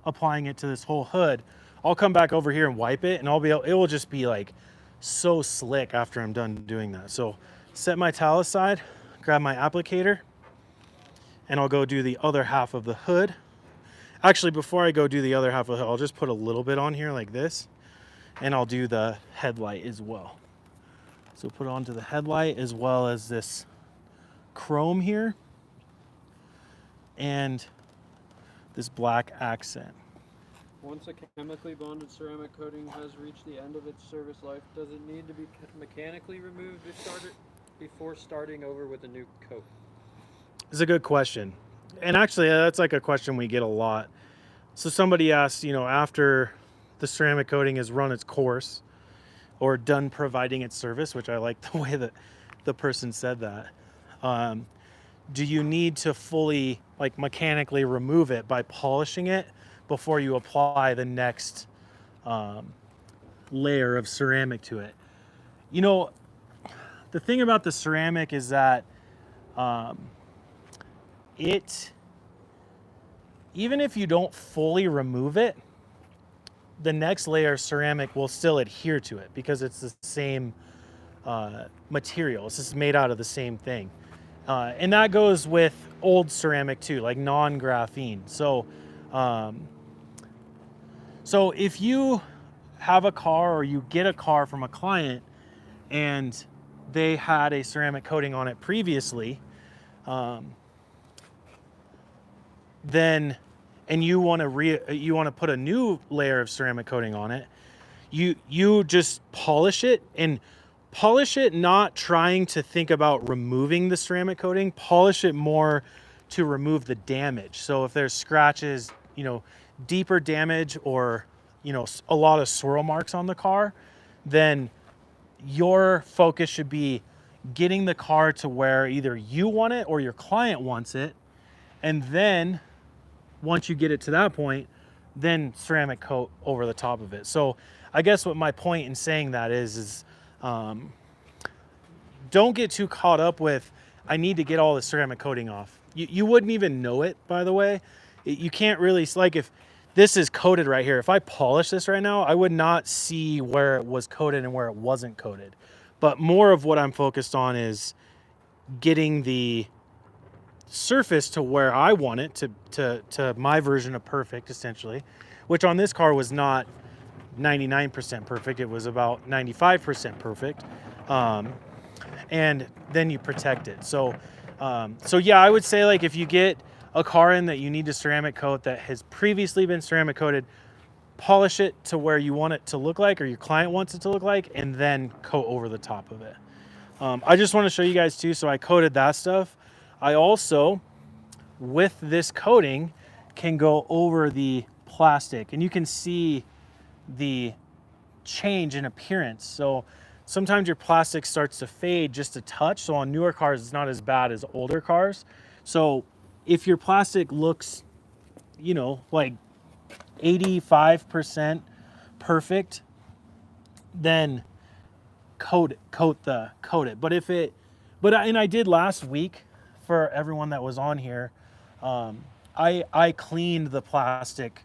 applying it to this whole hood, I'll come back over here and wipe it, and it will just be like so slick after I'm done doing that. So set my towel aside, grab my applicator, and I'll go do the other half of the hood. Actually, before I go do the other half of the hood, I'll just put a little bit on here like this, and I'll do the headlight as well. So put it onto the headlight as well as this chrome here and this black accent. Once a chemically bonded ceramic coating has reached the end of its service life, does it need to be mechanically removed before starting over with a new coat? It's a good question. And actually, that's like a question we get a lot. So somebody asks, after the ceramic coating has run its course or done providing its service, which I like the way that the person said that. Do you need to fully mechanically remove it by polishing it before you apply the next layer of ceramic to it? The thing about the ceramic is that even if you don't fully remove it, the next layer of ceramic will still adhere to it because it's the same material. It's just made out of the same thing. And that goes with old ceramic too, like non-graphene. So if you have a car or you get a car from a client and they had a ceramic coating on it previously, then and you want to put a new layer of ceramic coating on it, you just polish it, and polish it not trying to think about removing the ceramic coating. Polish it more to remove the damage. So if there's scratches, deeper damage, or a lot of swirl marks on the car, then your focus should be getting the car to where either you want it or your client wants it. And then once you get it to that point, then ceramic coat over the top of it. So I guess what my point in saying that is don't get too caught up with, I need to get all the ceramic coating off. You wouldn't even know it, by the way. You can't really, like if this is coated right here, if I polish this right now, I would not see where it was coated and where it wasn't coated. But more of what I'm focused on is getting the surface to where I want it, to my version of perfect, essentially, which on this car was not 99% perfect. It was about 95% perfect. And then you protect it. So yeah, I would say like if you get a car in that you need to ceramic coat that has previously been ceramic coated, polish it to where you want it to look like, or your client wants it to look like, and then coat over the top of it. I just want to show you guys too. So I coated that stuff. I also, with this coating, can go over the plastic, and you can see the change in appearance. So sometimes your plastic starts to fade just a touch. So on newer cars, it's not as bad as older cars. So if your plastic looks, you know, like 85% perfect, then coat it. But if it, and I did last week for everyone that was on here, I cleaned the plastic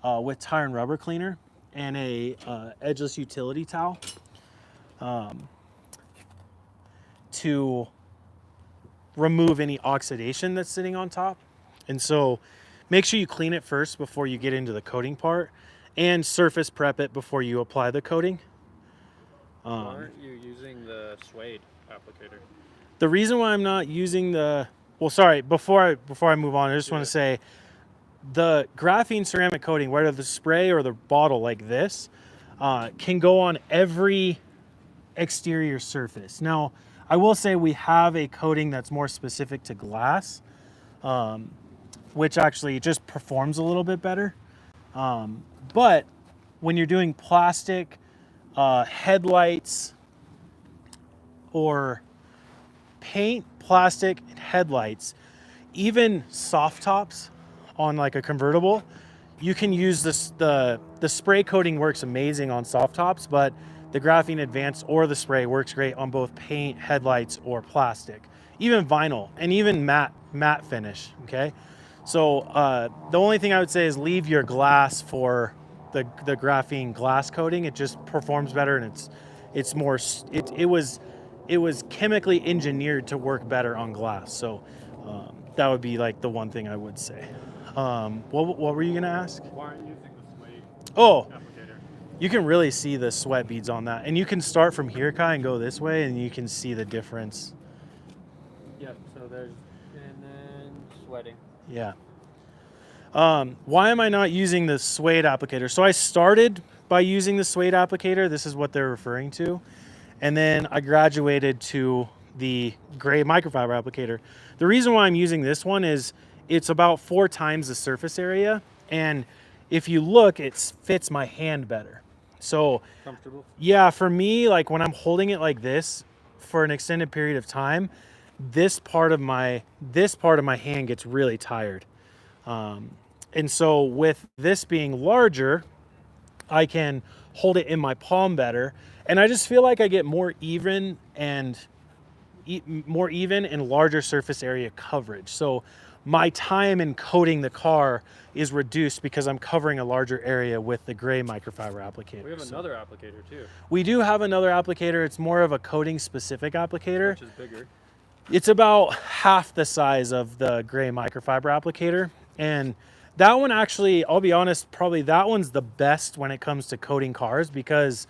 with tire and rubber cleaner and a edgeless utility towel to remove any oxidation that's sitting on top. And so make sure you clean it first before you get into the coating part, and surface prep it before you apply the coating. Why aren't you using the suede applicator? The reason why I'm not using the, well, sorry, before I move on, I just want to say the graphene ceramic coating, whether the spray or the bottle like this, can go on every exterior surface. Now, I will say we have a coating that's more specific to glass, which actually just performs a little bit better. But when you're doing plastic, headlights, or paint, plastic, and headlights, even soft tops on like a convertible, you can use this. The spray coating works amazing on soft tops, but the Graphene Advanced or the spray works great on both paint, headlights, or plastic, even vinyl, and even matte finish. Okay, so the only thing I would say is leave your glass for the graphene glass coating. It just performs better, and it's more. It was chemically engineered to work better on glass. So that would be like the one thing I would say. What were you gonna ask? Why aren't you using the suede applicator? You can really see the sweat beads on that, and you can start from here, Kai, and go this way, and you can see the difference. Yep. So there's, and then sweating. Yeah. Why am I not using the suede applicator? So I started by using the suede applicator. This is what they're referring to. And then I graduated to the gray microfiber applicator. The reason why I'm using this one is it's about 4 times the surface area. And if you look, it fits my hand better. So Comfortable? yeah, for me, like when I'm holding it like this for an extended period of time, this part of my hand gets really tired. And so with this being larger, I can hold it in my palm better, and I just feel like I get more even and larger surface area coverage. So my time in coating the car is reduced because I'm covering a larger area with the gray microfiber applicator. We have another applicator too, We do have another applicator. It's more of a coating specific applicator. which is bigger. It's about half the size of the gray microfiber applicator. And that one actually, I'll be honest, probably that one's the best when it comes to coating cars, because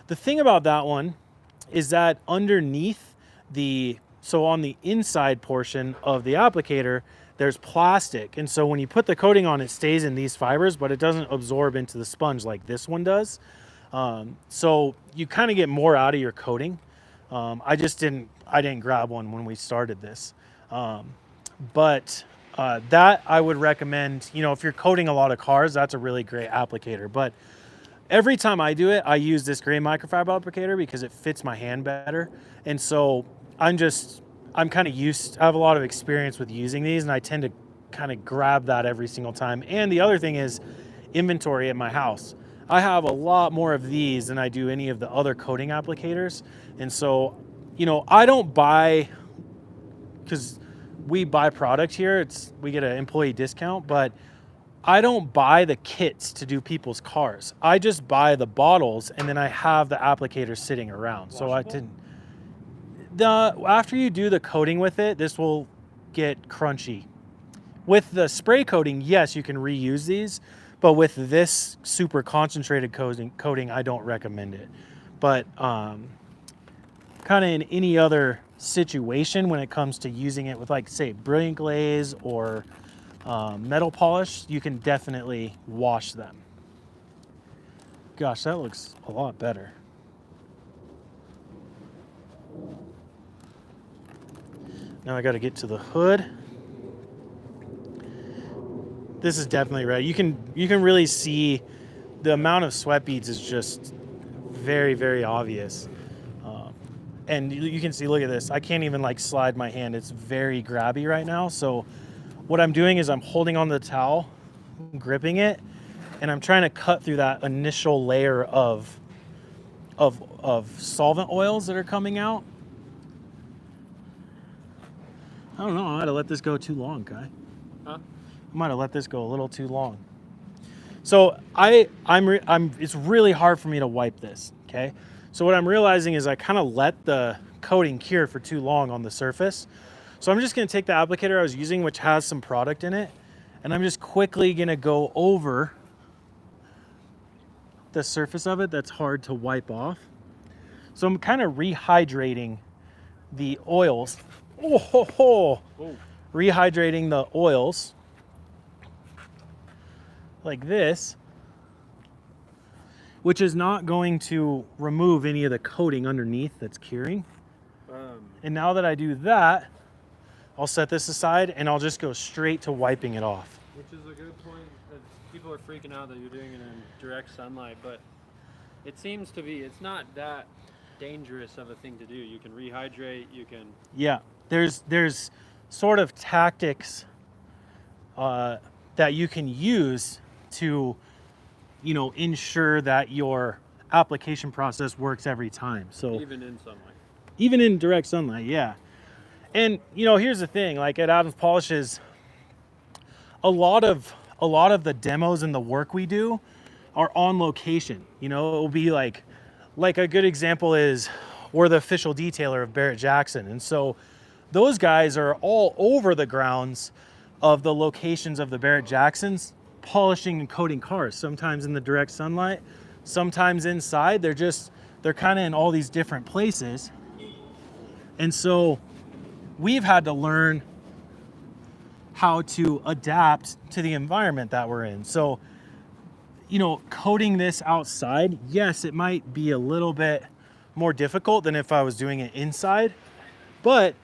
the thing about that one is that underneath so on the inside portion of the applicator, there's plastic. And so when you put the coating on, it stays in these fibers, but it doesn't absorb into the sponge like this one does. So you kind of get more out of your coating. I didn't grab one when we started this. But that I would recommend, if you're coating a lot of cars, that's a really great applicator. But every time I do it, I use this gray microfiber applicator because it fits my hand better. And so I'm kind of I have a lot of experience with using these, and I tend to kind of grab that every single time. And the other thing is, inventory at my house. I have a lot more of these than I do any of the other coating applicators. And so, you know, I don't buy, because we buy product here, we get an employee discount, but I don't buy the kits to do people's cars. I just buy the bottles and then I have the applicators sitting around. So I didn't. After you do the coating with it, this will get crunchy. With the spray coating, yes, you can reuse these, but with this super concentrated coating, I don't recommend it. But kind of in any other situation when it comes to using it with, like, say, brilliant glaze or metal polish, you can definitely wash them. Gosh, that looks a lot better. Now I got to get to the hood. This is definitely right. You can really see the amount of sweat beads is just very, very obvious. And you can see, look at this. I can't even like slide my hand. It's very grabby right now. So what I'm doing is I'm holding on the towel, gripping it, and I'm trying to cut through that initial layer of solvent oils that are coming out. I don't know. I might have let this go too long, Kai. Huh? I might have let this go a little too long. So it's really hard for me to wipe this. Okay. So what I'm realizing is I kind of let the coating cure for too long on the surface. So I'm just going to take the applicator I was using, which has some product in it, and I'm just quickly going to go over the surface of it that's hard to wipe off. So I'm kind of rehydrating the oils. Rehydrating the oils like this, which is not going to remove any of the coating underneath that's curing. And now that I do that, I'll set this aside and I'll just go straight to wiping it off. Which is a good point. That people are freaking out that you're doing it in direct sunlight, but it seems to be, it's not that dangerous of a thing to do. You can rehydrate, you can... Yeah, there's sort of tactics that you can use to, you know, ensure that your application process works every time. So even in sunlight. Even in direct sunlight, yeah. And you know, here's the thing, like at Adams Polishes, a lot of the demos and the work we do are on location. You know, it will be like a good example is we're the official detailer of Barrett-Jackson. And so those guys are all over the grounds of the locations of the Barrett-Jacksons, polishing and coating cars, sometimes in the direct sunlight, sometimes inside. They're kind of in all these different places. And so we've had to learn how to adapt to the environment that we're in. So, you know, coating this outside, yes, it might be a little bit more difficult than if I was doing it inside, but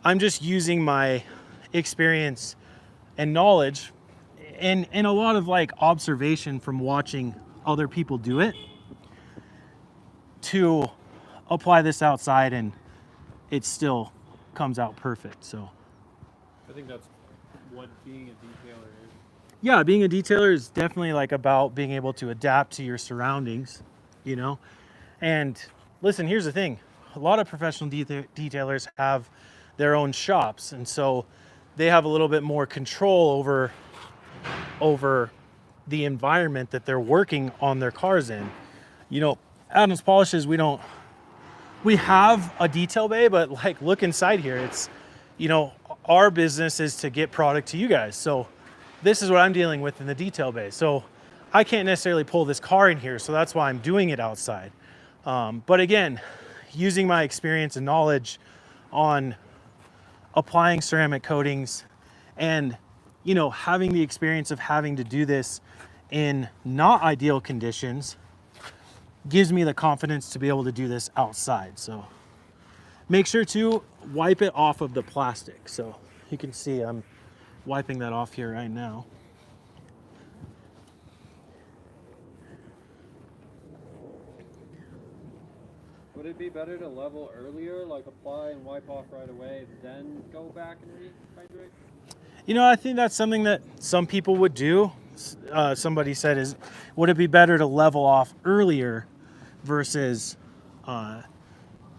I'm just using my experience and knowledge and a lot of like observation from watching other people do it to apply this outside, and it still comes out perfect. So I think that's what being a detailer is. Yeah, being a detailer is definitely like about being able to adapt to your surroundings, you know? And listen, here's the thing. A lot of professional detailers have their own shops, and so they have a little bit more control over the environment that they're working on their cars in. You know, Adams Polishes, we have a detail bay, but like look inside here. It's, you know, our business is to get product to you guys. So this is what I'm dealing with in the detail bay. So I can't necessarily pull this car in here, so that's why I'm doing it outside. But again, using my experience and knowledge on applying ceramic coatings and, you know, having the experience of having to do this in not ideal conditions gives me the confidence to be able to do this outside. So make sure to wipe it off of the plastic. So you can see I'm wiping that off here right now. Would it be better to level earlier, like apply and wipe off right away, then go back and rehydrate? You know, I think that's something that some people would do. somebody said is, would it be better to level off earlier versus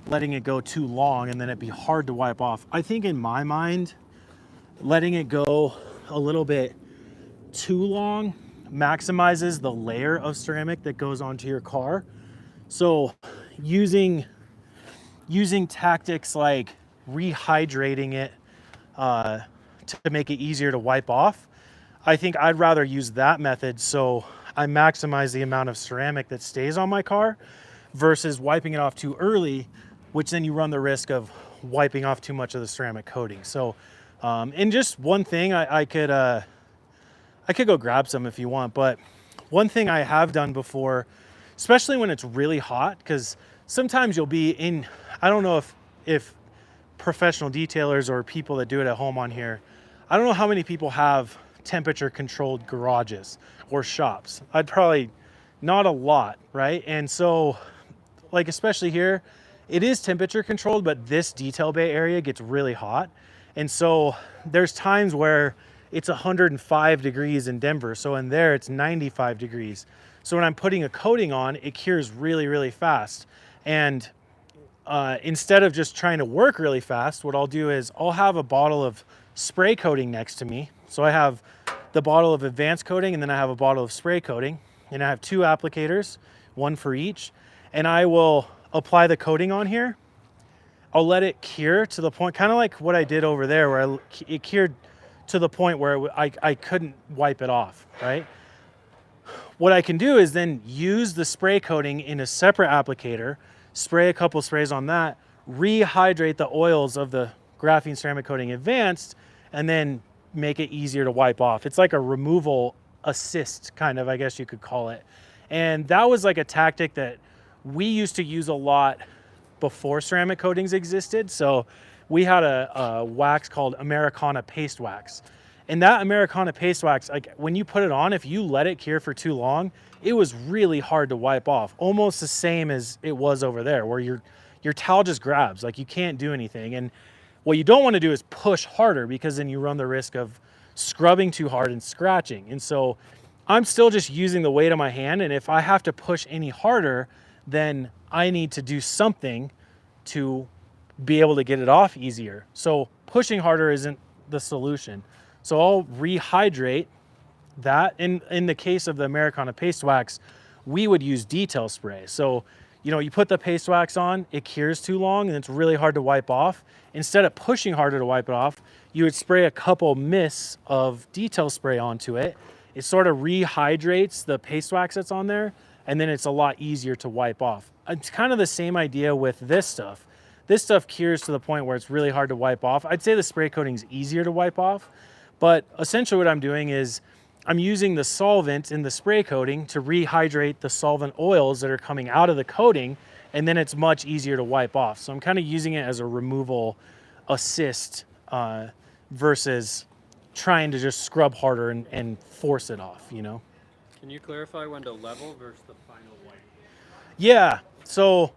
letting it go too long and then it'd be hard to wipe off? I think in my mind, letting it go a little bit too long maximizes the layer of ceramic that goes onto your car. So using tactics like rehydrating it to make it easier to wipe off, I think I'd rather use that method so I maximize the amount of ceramic that stays on my car versus wiping it off too early, which then you run the risk of wiping off too much of the ceramic coating. So, and just one thing, I could go grab some if you want, but one thing I have done before, especially when it's really hot, because sometimes you'll be in, I don't know if professional detailers or people that do it at home on here, I don't know how many people have temperature controlled garages or shops. I'd probably not a lot, right? And so like, especially here, it is temperature controlled, but this detail bay area gets really hot. And so there's times where it's 105 degrees in Denver. So in there it's 95 degrees. So when I'm putting a coating on, it cures really, really fast. And instead of just trying to work really fast, what I'll do is I'll have a bottle of spray coating next to me. So I have the bottle of advanced coating and then I have a bottle of spray coating, and I have 2 applicators, one for each, and I will apply the coating on here. I'll let it cure to the point, kind of like what I did over there, where it cured to the point where I couldn't wipe it off, right? What I can do is then use the spray coating in a separate applicator, spray a couple sprays on that, rehydrate the oils of the graphene ceramic coating advanced, and then make it easier to wipe off. It's like a removal assist, kind of, I guess you could call it. And that was like a tactic that we used to use a lot before ceramic coatings existed. So we had a wax called Americana paste wax. And that Americana paste wax, like when you put it on, if you let it cure for too long, it was really hard to wipe off. Almost the same as it was over there, where your towel just grabs, like you can't do anything. And what you don't want to do is push harder, because then you run the risk of scrubbing too hard and scratching. And so I'm still just using the weight of my hand. And if I have to push any harder, then I need to do something to be able to get it off easier. So pushing harder isn't the solution. So I'll rehydrate that. In the case of the Americana paste wax, we would use detail spray. So, you know, you put the paste wax on, it cures too long and it's really hard to wipe off. Instead of pushing harder to wipe it off, you would spray a couple mists of detail spray onto it. It sort of rehydrates the paste wax that's on there, and then it's a lot easier to wipe off. It's kind of the same idea with this stuff. This stuff cures to the point where it's really hard to wipe off. I'd say the spray coating is easier to wipe off, but essentially what I'm doing is I'm using the solvent in the spray coating to rehydrate the solvent oils that are coming out of the coating, and then it's much easier to wipe off. So I'm kind of using it as a removal assist versus trying to just scrub harder and force it off, you know? Can you clarify when to level versus the final wipe? Yeah, so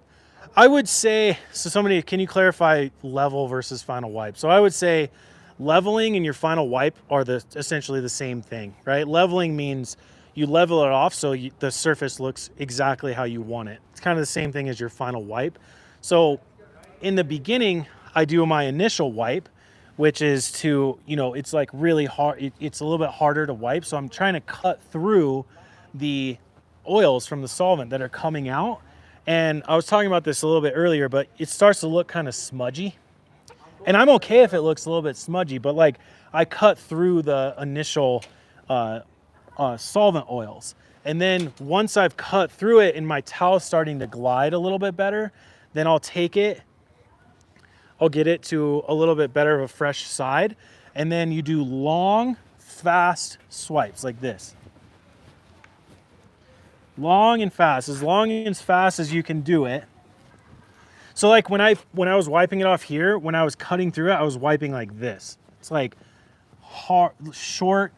I would say, so somebody, can you clarify level versus final wipe? So I would say leveling and your final wipe are essentially the same thing, right? Leveling means you level it off so the surface looks exactly how you want it. It's kind of the same thing as your final wipe. So in the beginning, I do my initial wipe, which is to, you know, it's like really hard. It's a little bit harder to wipe. So I'm trying to cut through the oils from the solvent that are coming out. And I was talking about this a little bit earlier, but it starts to look kind of smudgy. And I'm okay if it looks a little bit smudgy, but like I cut through the initial solvent oils. And then once I've cut through it and my towel's starting to glide a little bit better, then I'll take it, I'll get it to a little bit better of a fresh side. And then you do long, fast swipes like this. Long and fast, as long and as fast as you can do it. So like when I was wiping it off here, when I was cutting through it, I was wiping like this. It's like hard, short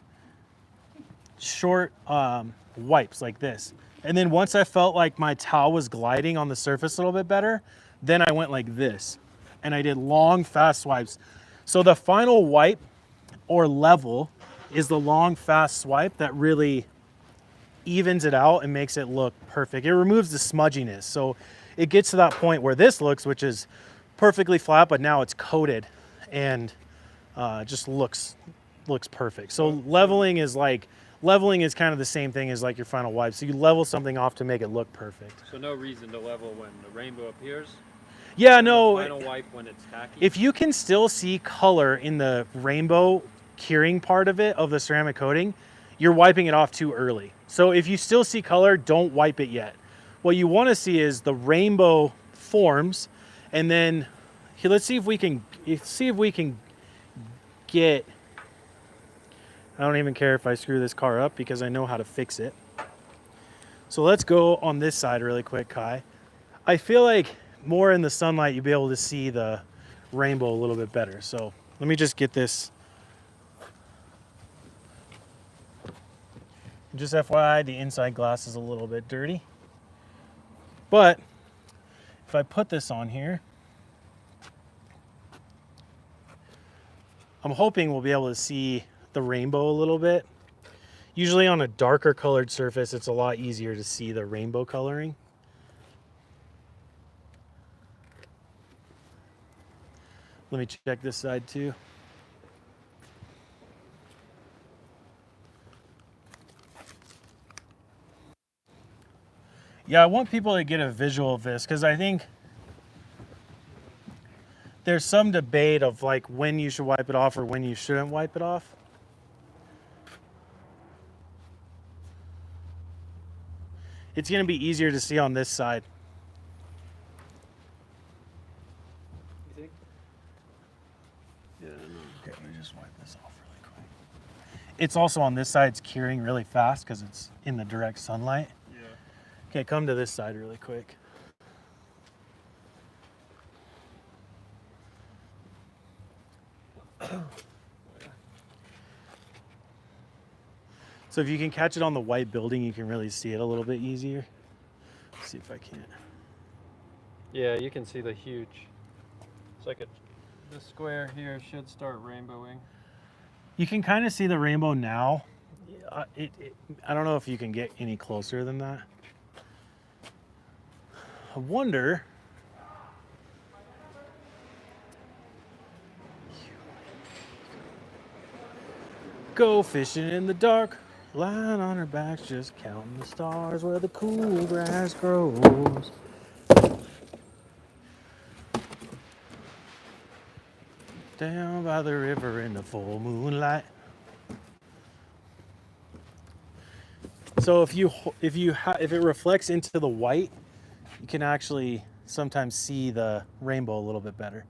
wipes like this. And then once I felt like my towel was gliding on the surface a little bit better, then I went like this. And I did long, fast swipes. So the final wipe or level is the long, fast swipe that really evens it out and makes it look perfect. It removes the smudginess. So it gets to that point where this looks, which is perfectly flat, but now it's coated and just looks perfect. So leveling is kind of the same thing as like your final wipe. So you level something off to make it look perfect. So no reason to level when the rainbow appears? Yeah, And no. the final wipe when it's tacky? If you can still see color in the rainbow curing part of it, of the ceramic coating, you're wiping it off too early. So if you still see color, don't wipe it yet. What you want to see is the rainbow forms, and then here, let's see if we can get. I don't even care if I screw this car up because I know how to fix it. So let's go on this side really quick, Kai. I feel like more in the sunlight you'll be able to see the rainbow a little bit better. So let me just get this. Just FYI, the inside glass is a little bit dirty. But if I put this on here, I'm hoping we'll be able to see the rainbow a little bit. Usually on a darker colored surface, it's a lot easier to see the rainbow coloring. Let me check this side too. Yeah, I want people to get a visual of this because I think there's some debate of like when you should wipe it off or when you shouldn't wipe it off. It's going to be easier to see on this side. You think? Yeah, Okay, let me just wipe this off really quick. It's also on this side, it's curing really fast because it's in the direct sunlight. Yeah. Okay, come to this side really quick. So if you can catch it on the white building, you can really see it a little bit easier. Let's see if I can. Yeah, you can see the huge. It's like the square here should start rainbowing. You can kind of see the rainbow now. I don't know if you can get any closer than that. I wonder. Go fishing in the dark, lying on her back, just counting the stars where the cool grass grows. Down by the river in the full moonlight. So if it reflects into the white, you can actually sometimes see the rainbow a little bit better.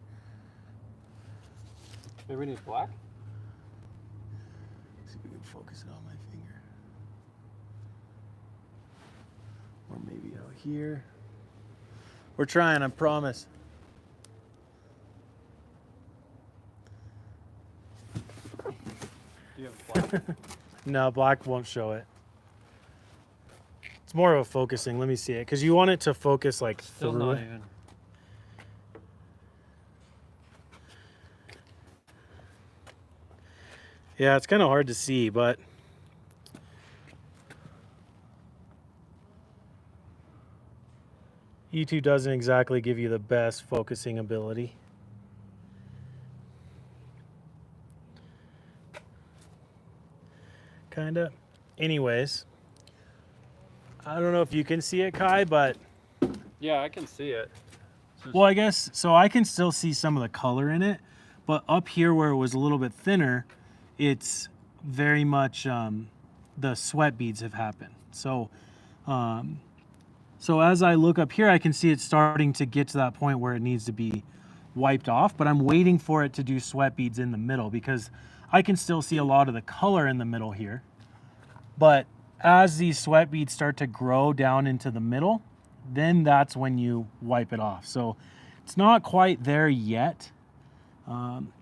Maybe we need black? See if we can focus it on my finger. Or maybe out here. We're trying, I promise. Do you have black? No, black won't show it. It's more of a focusing. Let me see it. Because you want it to focus like Still through not it. even. Yeah, it's kind of hard to see, but YouTube doesn't exactly give you the best focusing ability. Kinda. Anyways, I don't know if you can see it, Kai, but Yeah, I can see it. well, I guess so. I can still see some of the color in it, but up here where it was a little bit thinner, it's very much the sweat beads have happened. So, so as I look up here, I can see it starting to get to that point where it needs to be wiped off. But I'm waiting for it to do sweat beads in the middle because I can still see a lot of the color in the middle here. But as these sweat beads start to grow down into the middle, then that's when you wipe it off. So it's not quite there yet.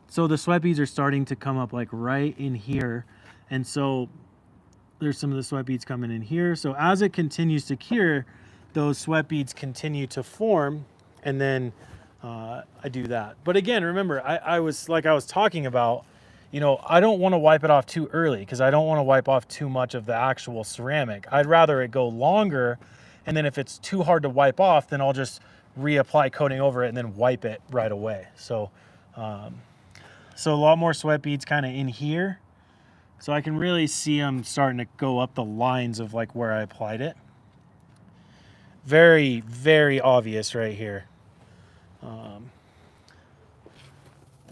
So the sweat beads are starting to come up like right in here. And so there's some of the sweat beads coming in here. So as it continues to cure, those sweat beads continue to form, and then I do that. But again, remember, I was talking about, you know, I don't want to wipe it off too early because I don't want to wipe off too much of the actual ceramic. I'd rather it go longer, and then if it's too hard to wipe off, then I'll just reapply coating over it and then wipe it right away. So, so a lot more sweat beads kind of in here. So I can really see them starting to go up the lines of like where I applied it. Very, very obvious right here.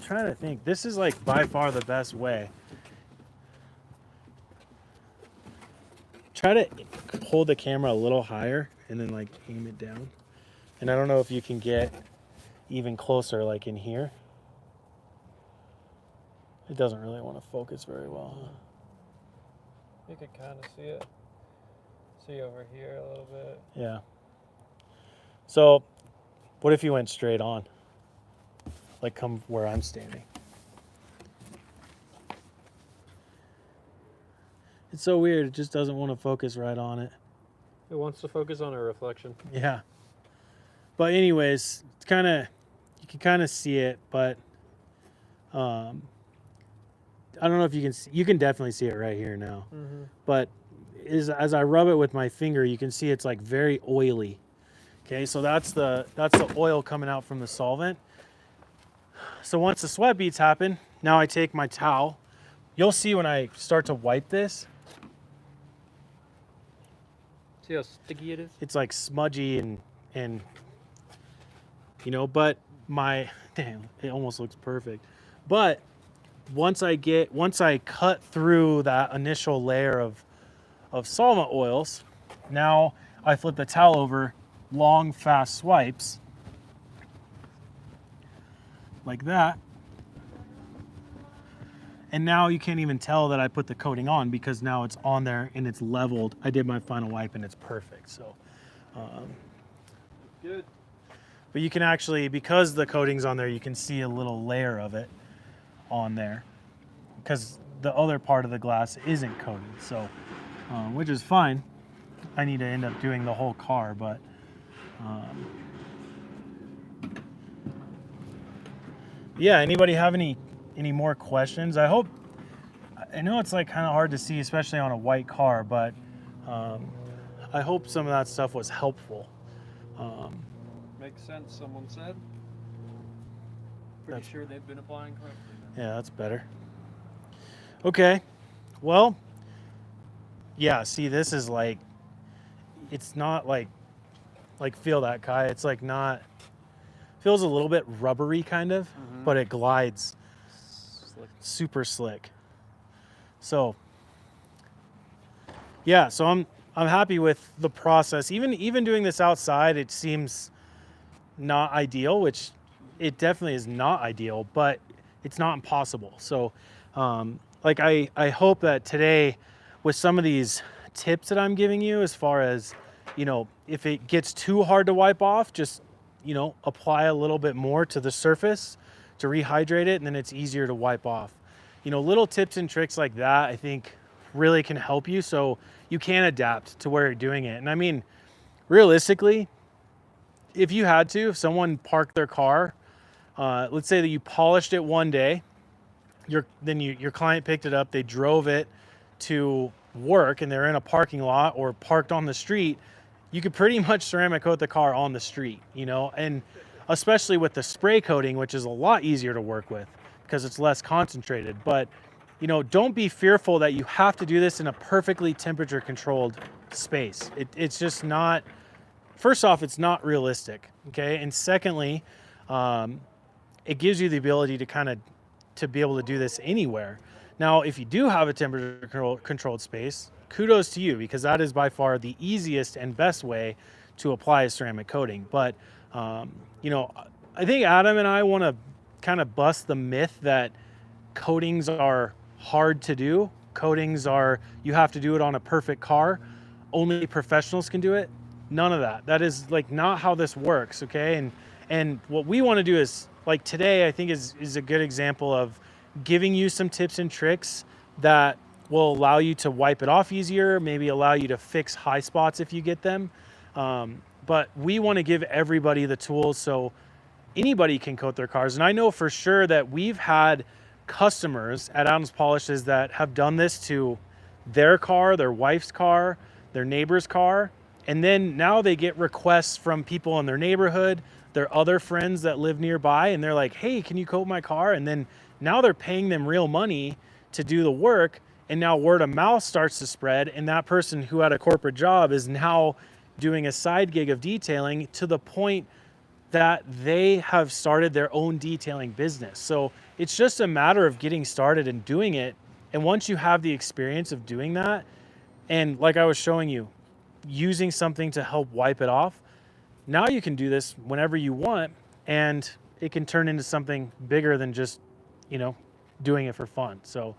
Trying to think. This is like by far the best way. Try to hold the camera a little higher and then like aim it down. And I don't know if you can get even closer like in here. It doesn't really want to focus very well. Huh? You can kind of see it. See over here a little bit. Yeah. So what if you went straight on? Like come where I'm standing. It's so weird. It just doesn't want to focus right on it. It wants to focus on a reflection. Yeah. But anyways, it's kind of, you can kind of see it, but I don't know if you can see, you can definitely see it right here now. Mm-hmm. But as I rub it with my finger, you can see it's like very oily. Okay, so that's the oil coming out from the solvent. So once the sweat beads happen, now I take my towel. You'll see when I start to wipe this, See how sticky it is? it's like smudgy and you know, but damn, it almost looks perfect. But once I cut through that initial layer of solvent oils, now I flip the towel over, long, fast swipes, like that. And now you can't even tell that I put the coating on because now it's on there and it's leveled. I did my final wipe and it's perfect. So, Good. but you can actually, because the coating's on there, you can see a little layer of it on there because the other part of the glass isn't coated. So, which is fine. I need to end up doing the whole car, but yeah, anybody have any more questions? I know it's like kind of hard to see, especially on a white car, but I hope some of that stuff was helpful. Makes sense, someone said. Pretty sure they've been applying correctly. Yeah, that's better. Okay, well, yeah, see, this is like, it's not like feel that, Kai. It's like not, feels a little bit rubbery kind of, but it glides super slick. So yeah, so I'm happy with the process. Even doing this outside, it seems not ideal, which it definitely is not ideal, but it's not impossible. So like I hope that today with some of these tips that I'm giving you, as far as, you know, if it gets too hard to wipe off, just, you know, apply a little bit more to the surface to rehydrate it, and then it's easier to wipe off. You know, little tips and tricks like that, I think really can help you so you can adapt to where you're doing it. And I mean, realistically, if you had to, if someone parked their car, let's say that you polished it one day, your client picked it up, they drove it to work and they're in a parking lot or parked on the street, you could pretty much ceramic coat the car on the street, you know, and especially with the spray coating, which is a lot easier to work with because it's less concentrated. But, you know, don't be fearful that you have to do this in a perfectly temperature controlled space. It's just not, first off, it's not realistic. Okay. And secondly, it gives you the ability to be able to do this anywhere. Now, if you do have a temperature controlled space, kudos to you, because that is by far the easiest and best way to apply a ceramic coating. But, you know, I think Adam and I want to kind of bust the myth that coatings are hard to do. Coatings are, you have to do it on a perfect car. Only professionals can do it. None of that. That is like not how this works, okay? And what we want to do is, like today, I think is a good example of giving you some tips and tricks that will allow you to wipe it off easier, maybe allow you to fix high spots if you get them. But we want to give everybody the tools so anybody can coat their cars. And I know for sure that we've had customers at Adams Polishes that have done this to their car, their wife's car, their neighbor's car, and then now they get requests from people in their neighborhood, their other friends that live nearby, and they're like, hey, can you coat my car? And then now they're paying them real money to do the work, and now word of mouth starts to spread, and that person who had a corporate job is now doing a side gig of detailing to the point that they have started their own detailing business. So it's just a matter of getting started and doing it. And once you have the experience of doing that, and like I was showing you, using something to help wipe it off, now you can do this whenever you want, and it can turn into something bigger than just, doing it for fun. So,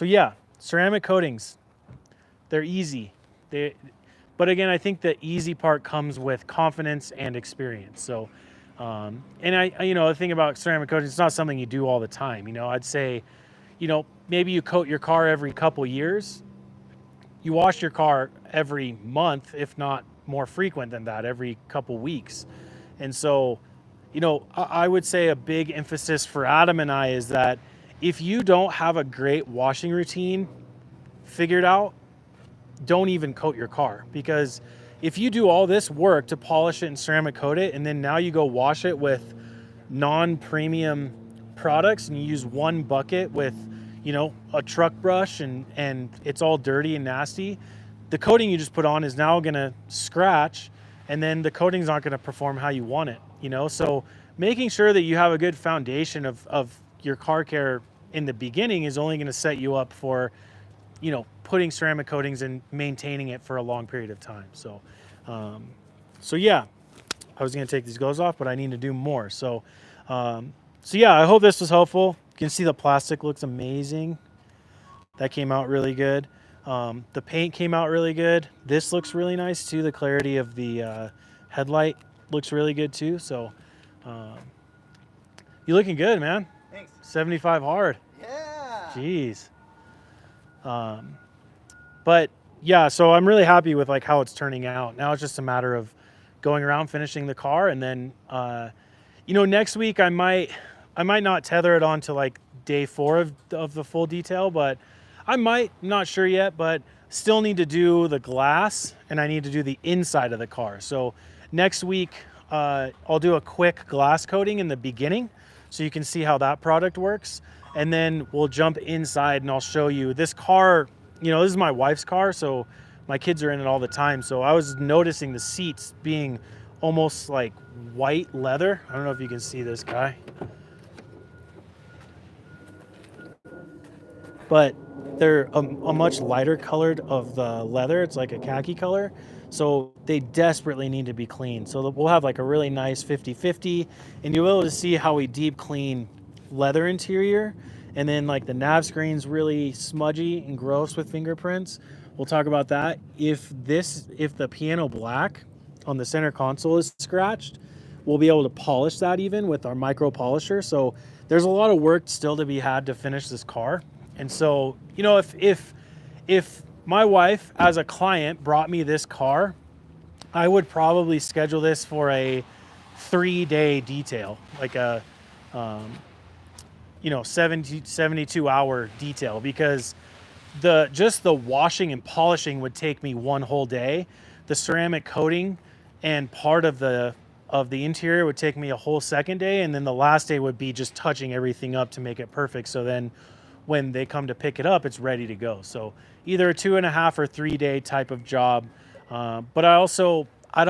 yeah, ceramic coatings, they're easy. But again, I think the easy part comes with confidence and experience. So, and the thing about ceramic coating, it's not something you do all the time. I'd say, maybe you coat your car every couple years. You wash your car every month, if not more frequent than that, every couple weeks. And so, I would say a big emphasis for Adam and I is that if you don't have a great washing routine figured out, don't even coat your car. Because if you do all this work to polish it and ceramic coat it, and then now you go wash it with non-premium products and you use one bucket with, a truck brush and it's all dirty and nasty, the coating you just put on is now going to scratch, and then the coating's not going to perform how you want it, So making sure that you have a good foundation of your car care in the beginning is only going to set you up for, putting ceramic coatings and maintaining it for a long period of time. So, yeah, I was going to take these gloves off, but I need to do more. So yeah, I hope this was helpful. You can see the plastic looks amazing. That came out really good. The paint came out really good. This looks really nice too. The clarity of the headlight looks really good too. So you're looking good, man. Thanks. 75 hard. Yeah. Jeez. But yeah, so I'm really happy with how it's turning out. Now it's just a matter of going around finishing the car, and then next week I might not tether it on to day 4 of the full detail, but I might, not sure yet, but still need to do the glass, and I need to do the inside of the car. So next week I'll do a quick glass coating in the beginning so you can see how that product works, and then we'll jump inside and I'll show you this car. This is my wife's car, so my kids are in it all the time. So I was noticing the seats being almost like white leather. I don't know if you can see this guy, but they're a much lighter colored of the leather. It's like a khaki color. So they desperately need to be cleaned. So we'll have a really nice 50-50, and you'll be able to see how we deep clean leather interior. And then the nav screen's really smudgy and gross with fingerprints. We'll talk about that. If the piano black on the center console is scratched, we'll be able to polish that even with our micro polisher. So there's a lot of work still to be had to finish this car. And so, if my wife as a client brought me this car, I would probably schedule this for a 3-day detail, like a 72 hour detail, because just the washing and polishing would take me one whole day. The ceramic coating and part of the interior would take me a whole second day, and then the last day would be just touching everything up to make it perfect. So then when they come to pick it up, it's ready to go. So either a 2.5 or 3 day type of job. But I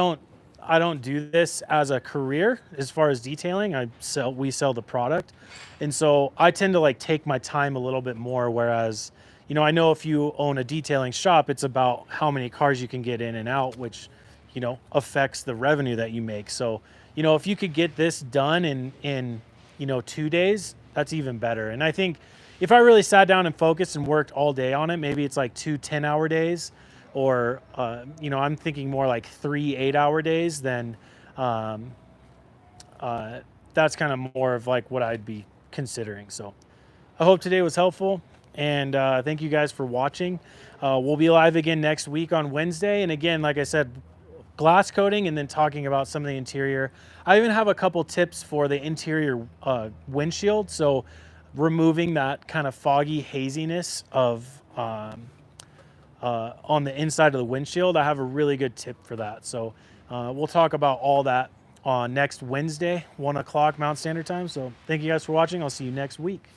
don't do this as a career as far as detailing. We sell the product. And so I tend to take my time a little bit more. Whereas, I know if you own a detailing shop, it's about how many cars you can get in and out, which, affects the revenue that you make. So, if you could get this done in 2 days, that's even better. And I think if I really sat down and focused and worked all day on it, maybe it's 2 10-hour days, or I'm thinking more 3 8-hour days. Then that's kind of more of what I'd be considering. So I hope today was helpful, and thank you guys for watching. We'll be live again next week on Wednesday, and again, like I said, glass coating and then talking about some of the interior. I even have a couple tips for the interior windshield. So removing that kind of foggy haziness of on the inside of the windshield. I have a really good tip for that. So we'll talk about all that on next Wednesday, 1 o'clock Mountain Standard Time. So thank you guys for watching. I'll see you next week.